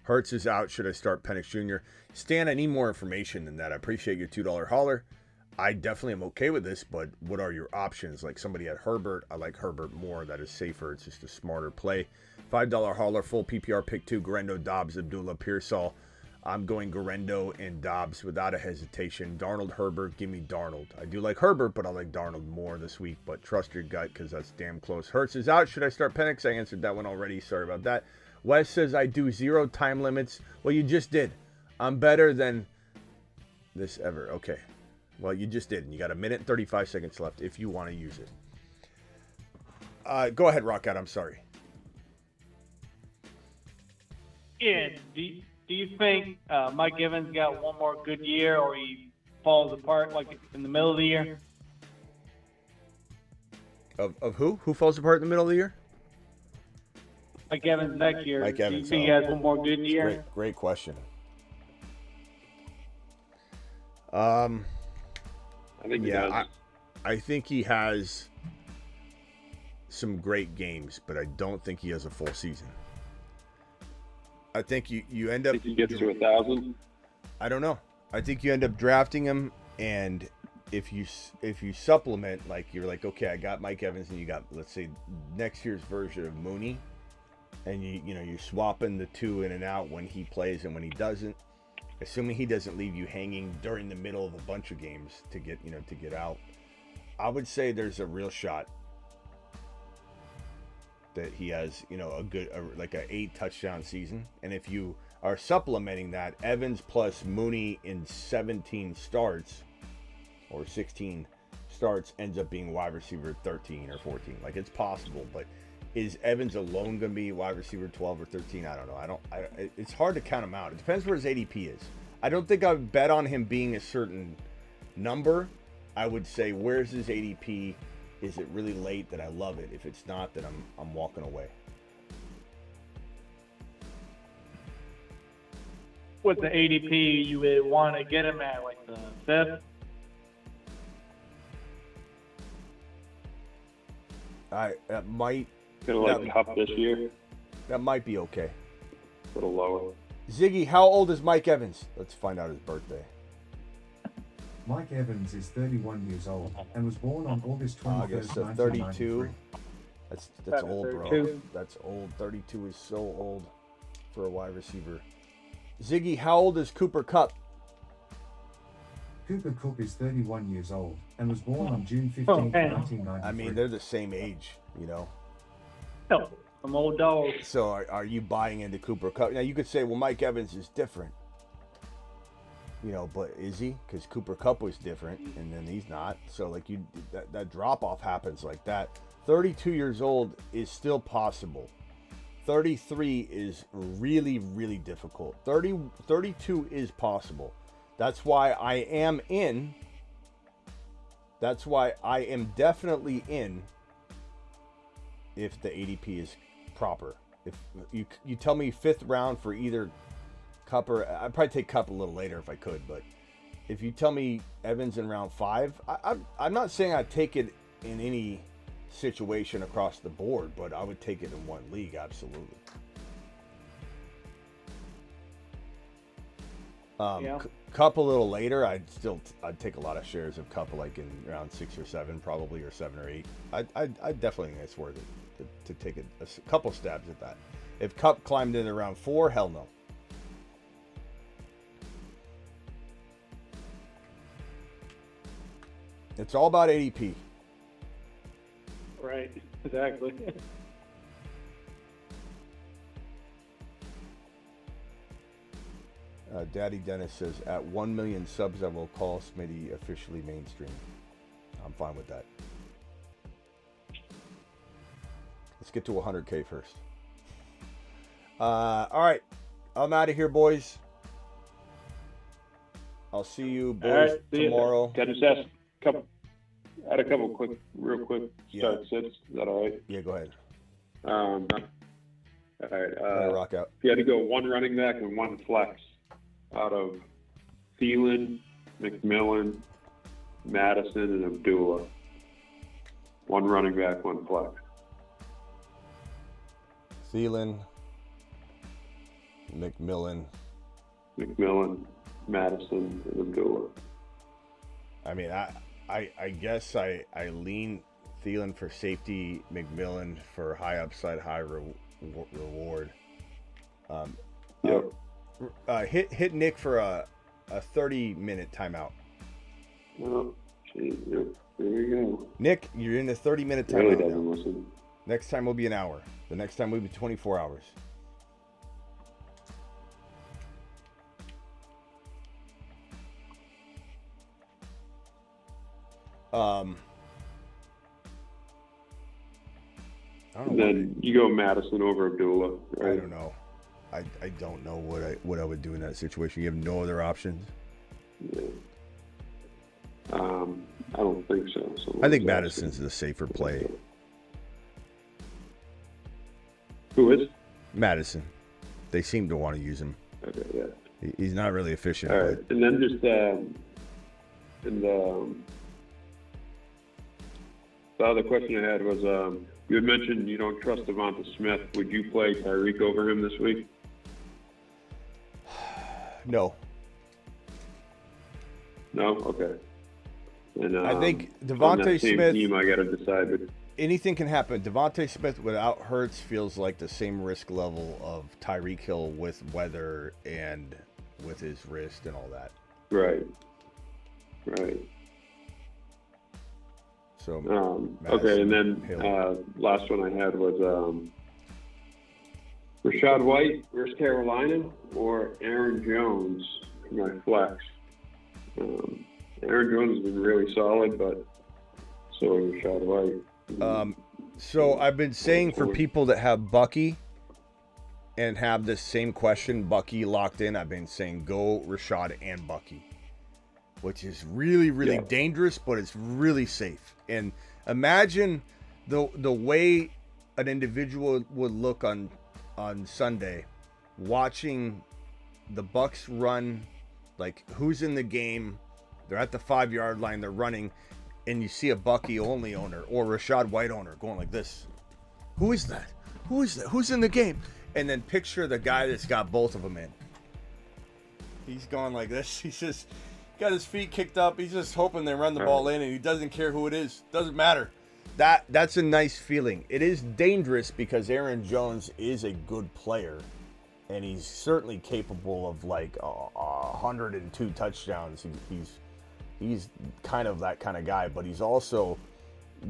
Hurts is out. Should I start Penix Jr.? Stan, I need more information than that. I appreciate your $2 holler. I definitely am okay with this, but what are your options? Like somebody had Herbert. I like Herbert more. That is safer. It's just a smarter play. $5 hauler, full PPR pick 2, Garendo, Dobbs, Abdullah, Pearsall. I'm going Garendo and Dobbs without a hesitation. Darnold, Herbert, give me Darnold. I do like Herbert, but I like Darnold more this week. But trust your gut because that's damn close. Hurts is out. Should I start Penix? I answered that one already. Sorry about that. Wes says I do 0 time limits. Well, you just did. I'm better than this ever. Okay. Well, you just did. And you got 1 minute and 35 seconds left if you want to use it. Go ahead, Rockout. I'm sorry. Yeah. Do you think Mike Evans got one more good year, or he falls apart like in the middle of the year? Of who? Who falls apart in the middle of the year? Mike Evans next year. Mike Evans. Do you think he has one more good year? Great question. I think he does. I think he has some great games, but I don't think he has a full season. I think you end up. Think he gets to 1,000. I don't know. I think you end up drafting him, and if you supplement, like you're like, okay, I got Mike Evans, and you got, let's say, next year's version of Mooney, and you're swapping the 2 in and out when he plays and when he doesn't. Assuming he doesn't leave you hanging during the middle of a bunch of games to get out, I would say there's a real shot that he has, like a 8 touchdown season. And if you are supplementing that, Evans plus Mooney in 17 starts or 16 starts ends up being wide receiver 13 or 14. Like, it's possible, but Is Evans alone going to be wide receiver 12 or 13? I don't know. It's hard to count him out. It depends where his ADP is. I don't think I would bet on him being a certain number. I would say, where's his ADP? Is it really late that I love it? If it's not, then I'm walking away. With the ADP, you would want to get him at like the 5th. That might. Kind of like Cup this year. That might be okay. A little lower. Ziggy, how old is Mike Evans? Let's find out his birthday. Mike Evans is 31 years old and was born on August 21st, so 32. That's old, bro. 32. That's old. 32 is so old for a wide receiver. Ziggy, how old is Cooper Kupp? Cooper Kupp is 31 years old and was born on June 15, 1993. I mean, they're the same age, you know. No, I'm old dog. So are you buying into Cooper Kupp? Now, you could say, well, Mike Evans is different. You know, but is he? Because Cooper Kupp was different, and then he's not. So, like, that drop-off happens like that. 32 years old is still possible. 33 is really, really difficult. 32 is possible. That's why I am in. That's why I am definitely in if the ADP is proper. If you tell me 5th round for either Kupp or I'd probably take Kupp a little later if I could, but if you tell me Evans in round 5, I'm not saying I'd take it in any situation across the board, but I would take it in one league, absolutely. Kupp a little later, I'd take a lot of shares of Kupp like in round 6 or 7 probably, or 7 or 8. I definitely think it's worth it to take a couple stabs at that. If Kupp climbed into round 4, hell no. It's all about ADP. Right, exactly. Daddy Dennis says, at 1 million subs, I will call Smitty officially mainstream. I'm fine with that. Let's get to 100K first. All right. I'm out of here, boys. I'll see you boys tomorrow. Can I just ask a couple real quick start sits? Is that all right? Yeah, go ahead. All right. Rock out. If you had to go one running back and one flex out of Thielen, McMillan, Madison, and Abdullah. One running back, one flex. Thielen, McMillan, Madison, and Abdullah. I mean, I guess I lean Thielen for safety, McMillan for high upside, high reward. Yep. Hit Nick for a 30-minute timeout. Well, geez, yep. There we go. Nick, you're in the 30-minute timeout. Really doesn't listen. Next time will be an hour. The next time will be 24 hours. I don't know. Then you go Madison over Abdullah, right? I don't know. I don't know what I would do in that situation. You have no other options. Yeah. I don't think so. I think Madison's the safer play. Who is? Madison. They seem to want to use him. Okay, yeah. He's not really efficient. All right, and then just the other question I had was, you had mentioned you don't trust Devonta Smith. Would you play Tyreek over him this week? No. No? Okay. And I think on Devonta that same Smith. team, I got to decide. But anything can happen. Devonta Smith without Hurts feels like the same risk level of Tyreek Hill with weather and with his wrist and all that. Right. So okay, and then Hill. last one I had was Rashad White versus Carolina or Aaron Jones for my flex. Aaron Jones has been really solid, but so has Rashad White. So I've been saying for people that have Bucky and have this same question, Bucky locked in, I've been saying go Rashad and Bucky, which is really, really dangerous, but it's really safe. And imagine the way an individual would look on Sunday watching the Bucks run, like who's in the game, they're at the 5-yard line, they're running, and you see a Bucky only owner or Rashad White owner going like this. Who is that? Who is that? Who's in the game? And then picture the guy that's got both of them in. He's going like this. He's just got his feet kicked up. He's just hoping they run the ball in, and he doesn't care who it is. Doesn't matter. That's a nice feeling. It is dangerous because Aaron Jones is a good player, and he's certainly capable of like 102 touchdowns. He's kind of that kind of guy, but he's also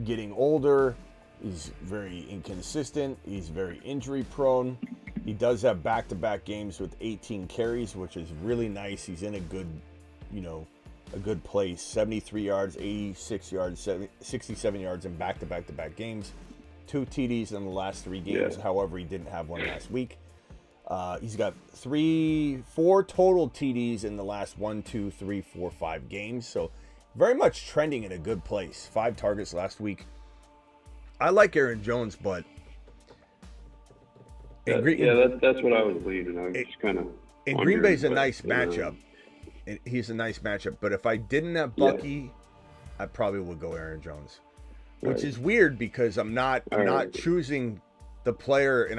getting older. He's very inconsistent. He's very injury prone. He does have back-to-back games with 18 carries, which is really nice. He's in a good, a good place. 73 yards, 86 yards, 67 yards in back-to-back games. 2 TDs in the last 3 games. However, he didn't have one last week. He's got 4 total TDs in the last 1, 2, 3, 4, 5 games. So very much trending in a good place. 5 targets last week. I like Aaron Jones, but that's what I was leading. I was just kind of. And Green Bay's a nice matchup. He's a nice matchup. But if I didn't have Bucky, I probably would go Aaron Jones, which is weird because I'm not choosing the player. And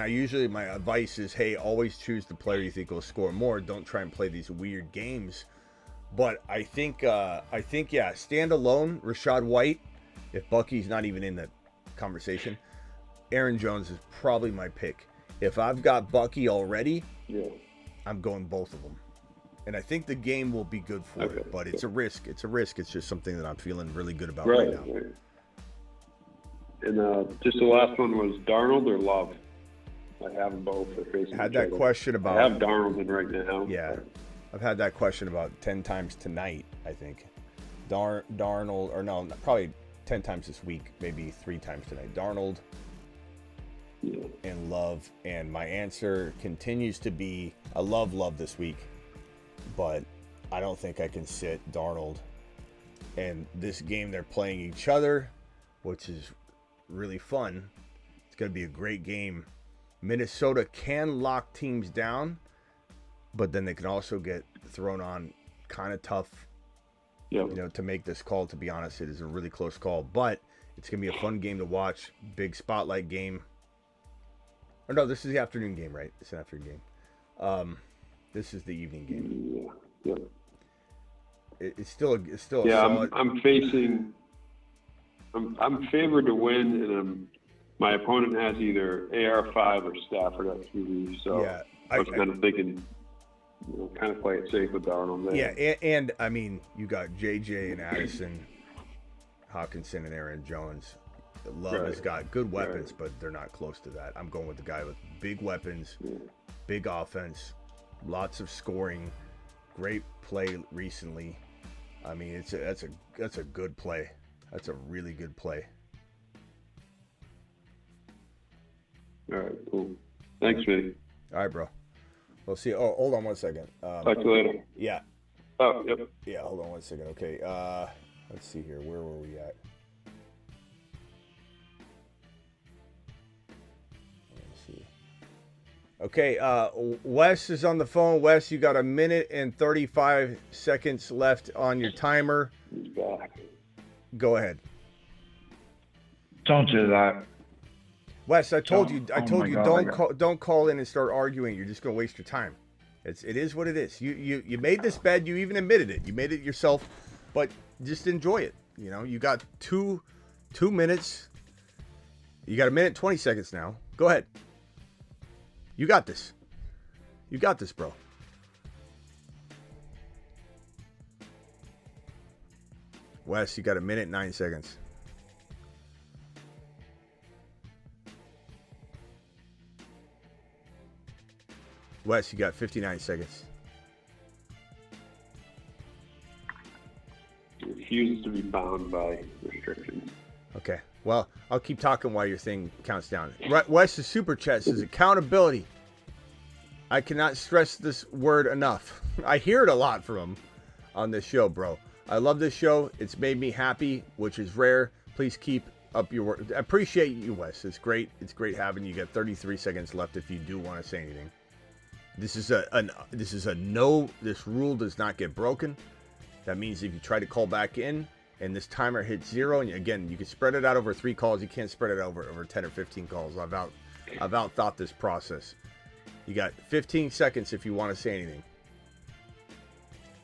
my advice is, hey, always choose the player you think will score more. Don't try and play these weird games. But I think stand alone, Rashad White. If Bucky's not even in the conversation, Aaron Jones is probably my pick. If I've got Bucky already, I'm going both of them, and I think the game will be good for it. But it's a risk. It's just something that I'm feeling really good about right now. Right. And just the last one was Darnold or Love. I have them both. Had that question about. I have Darnold in right now. Yeah, I've had that question about 10 times tonight. I think Darnold, or no, probably 10 times this week, maybe 3 times tonight. Darnold and Love, and my answer continues to be I love this week, but I don't think I can sit Darnold. And this game they're playing each other, which is really fun. It's going to be a great game. Minnesota can lock teams down, but then they can also get thrown on kind of tough. To make this call, to be honest, it is a really close call, but it's going to be a fun game to watch. Big spotlight game. Or no, this is the afternoon game, right? It's an afternoon game. This is the evening game. Yeah. It's still a solid. I'm favored to win, and my opponent has either AR5 or Stafford at QB, so I was kind of thinking, kind of play it safe with Darnold there. Yeah, and I mean, you got JJ and Addison, Hawkinson and Aaron Jones. Love has got good weapons, but they're not close to that. I'm going with the guy with big weapons, big offense, lots of scoring, great play recently. I mean, that's a good play. That's a really good play. All right, cool. Thanks, Smitty. All right, bro. We'll see. Oh, hold on one second. Talk to you later. Yeah. Oh, yep. Yeah, hold on one second. Okay. Let's see here. Where were we at? Let's see. Okay, Wes is on the phone. Wes, you got 1 minute and 35 seconds left on your timer. Go ahead. Don't do that. Wes, I told you don't call in and start arguing. You're just gonna waste your time. It is what it is. You made this bed. You even admitted it. You made it yourself, but just enjoy it. You got two minutes. You got 1 minute 20 seconds now. Go ahead. You got this. You got this, bro. Wes, you got 1 minute 9 seconds. Wes, you got 59 seconds. Refuses to be bound by restrictions. Okay. Well, I'll keep talking while your thing counts down. Right, Wes's super chat says accountability. I cannot stress this word enough. I hear it a lot from him on this show, bro. I love this show. It's made me happy, which is rare. Please keep up your work. I appreciate you, Wes. It's great. It's great having you. You got 33 seconds left if you do want to say anything. This is a no. This rule does not get broken. That means if you try to call back in and this timer hits 0, and again, you can spread it out over 3 calls. You can't spread it over 10 or 15 calls. I've outthought this process. You got 15 seconds if you want to say anything.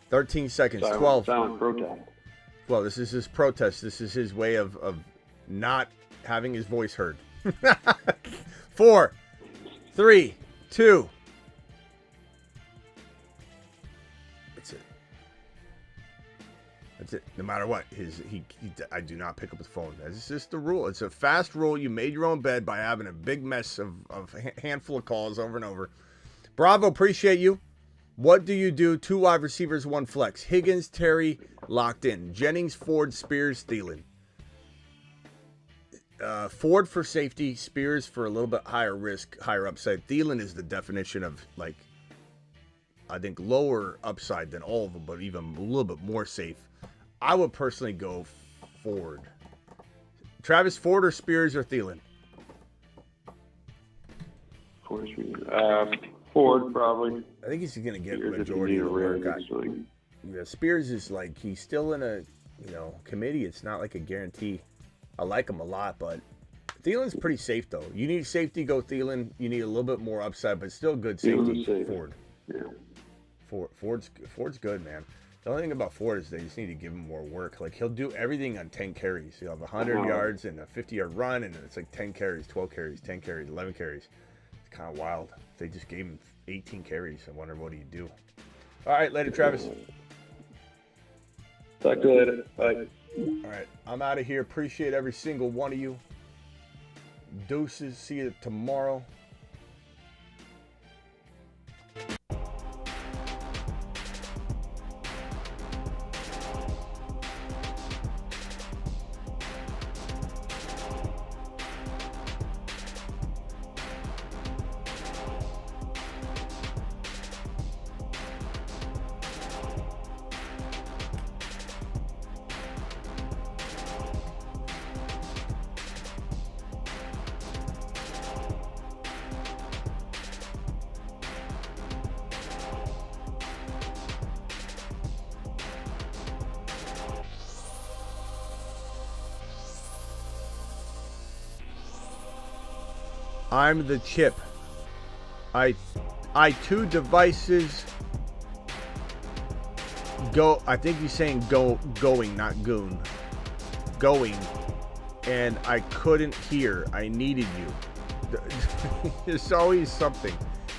13 seconds. 12. Silent protest. Well, this is his protest. This is his way of not having his voice heard. 4, 3, 2. That's it. No matter what, I do not pick up his phone. That's just the rule. It's a fast rule. You made your own bed by having a big mess of a handful of calls over and over. Bravo, appreciate you. What do you do? 2 wide receivers, 1 flex. Higgins, Terry, locked in. Jennings, Ford, Spears, Thielen. Ford for safety, Spears for a little bit higher risk, higher upside. Thielen is the definition of, like, I think lower upside than all of them, but even a little bit more safe. I would personally go Ford. Travis, Ford or Spears or Thielen? Ford, probably. I think he's going to get Spears majority of the work. swing. Yeah, Spears is like, he's still in a, committee. It's not like a guarantee. I like him a lot, but Thielen's pretty safe, though. You need safety, go Thielen. You need a little bit more upside, but still good safety, Ford. Yeah. Ford's good, man. The only thing about Ford is they just need to give him more work. Like, he'll do everything on 10 carries. He'll have 100 yards and a 50-yard run, and it's like 10 carries, 12 carries, 10 carries, 11 carries. It's kind of wild. If they just gave him 18 carries, I wonder what he'd do. All right, later, Travis. Talk to you later. Bye. All right, I'm out of here. Appreciate every single one of you. Deuces. See you tomorrow. I'm the chip. I 2 devices go. I think he's saying going, not goon. Going, and I couldn't hear. I needed you. There's always something.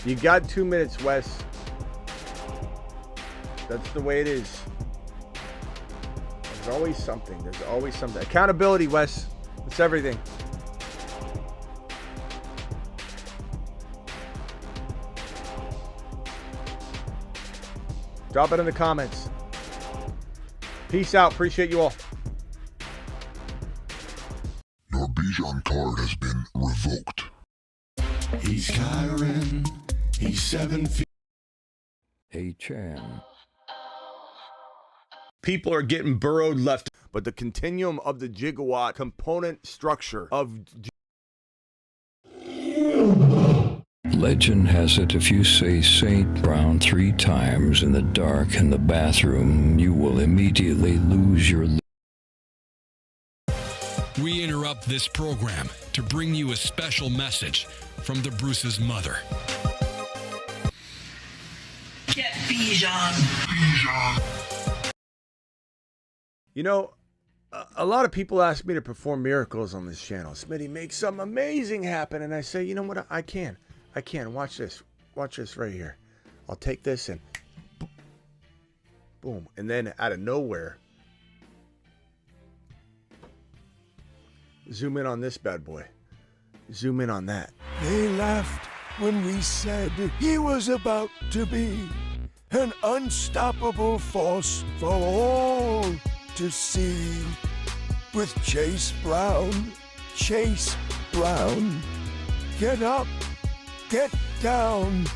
You got 2 minutes, Wes. That's the way it is. There's always something. There's always something. Accountability, Wes. It's everything. Drop it in the comments. Peace out. Appreciate you all. Your Bijan card has been revoked. He's Kyron. He's 7 feet. Hey, Chan. People are getting burrowed left, but the continuum of the gigawatt component structure of Legend has it if you say Saint Brown 3 times in the dark in the bathroom, you will immediately lose your... We interrupt this program to bring you a special message from the Bruce's mother. Get Bijan. You know, a lot of people ask me to perform miracles on this channel. Smitty, make something amazing happen. And I say, you know what? I can. Watch this. Watch this right here. I'll take this and boom. And then out of nowhere, zoom in on this bad boy. Zoom in on that. They laughed when we said he was about to be an unstoppable force for all to see. with Chase Brown. Chase Brown. Get up, get down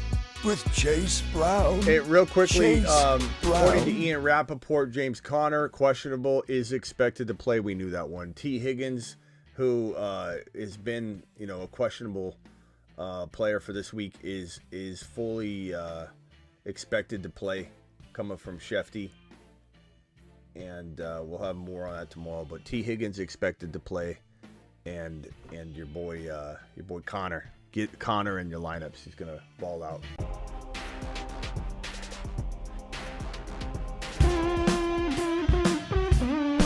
with Chase Brown. Hey, real quickly, Chase according to Brown. Ian Rappaport, James Conner, questionable, is expected to play. We knew that one. T. Higgins, who has been, a questionable player for this week, is fully expected to play, coming from Shefty. And we'll have more on that tomorrow. But T. Higgins expected to play, and your boy Connor. Get Connor in your lineups. He's gonna ball out.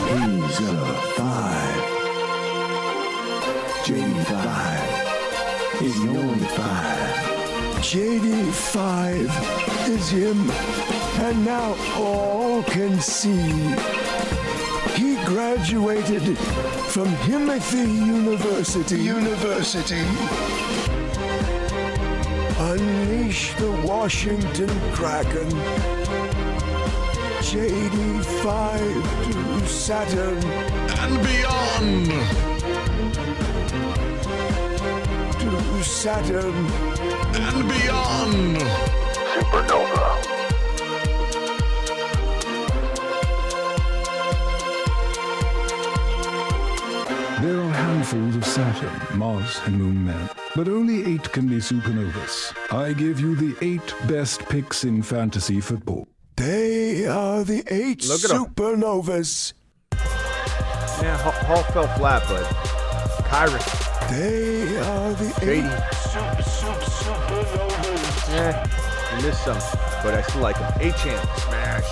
He's a 5. JD5 is the only 5. JD5 is him, and now all can see. He graduated from Himothy University. Unleash the Washington Kraken. JD5 to Saturn and beyond. To Saturn and beyond. Supernova. There are handfuls of Saturn, Mars, and Moon men, but only 8 can be supernovas. I give you the 8 best picks in fantasy football. They are the 8 Look at 'em. supernovas. Yeah, Hall fell flat, but Kyron. They are the 8 supernovas. I missed some, but I still like them. A-Champ, smash.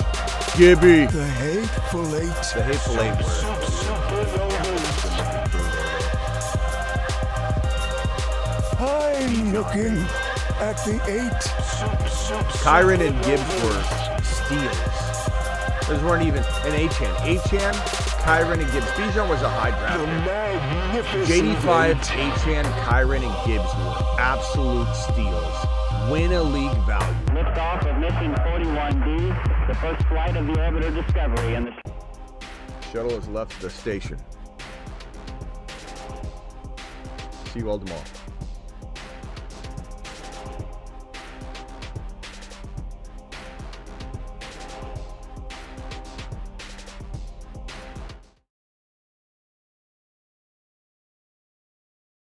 Gibby. The Hateful 8. The Hateful 8 word. I'm looking at the 8. Kyron and Gibbs were steals. Those weren't even an A-Chan. A-Chan, Kyron and Gibbs. Bijan was a high draft pick. JD5, A-Chan, Kyron, and Gibbs were absolute steals. Win a league value. Liftoff of mission 41D, the first flight of the orbiter Discovery, and the Shuttle has left the station. See you all tomorrow.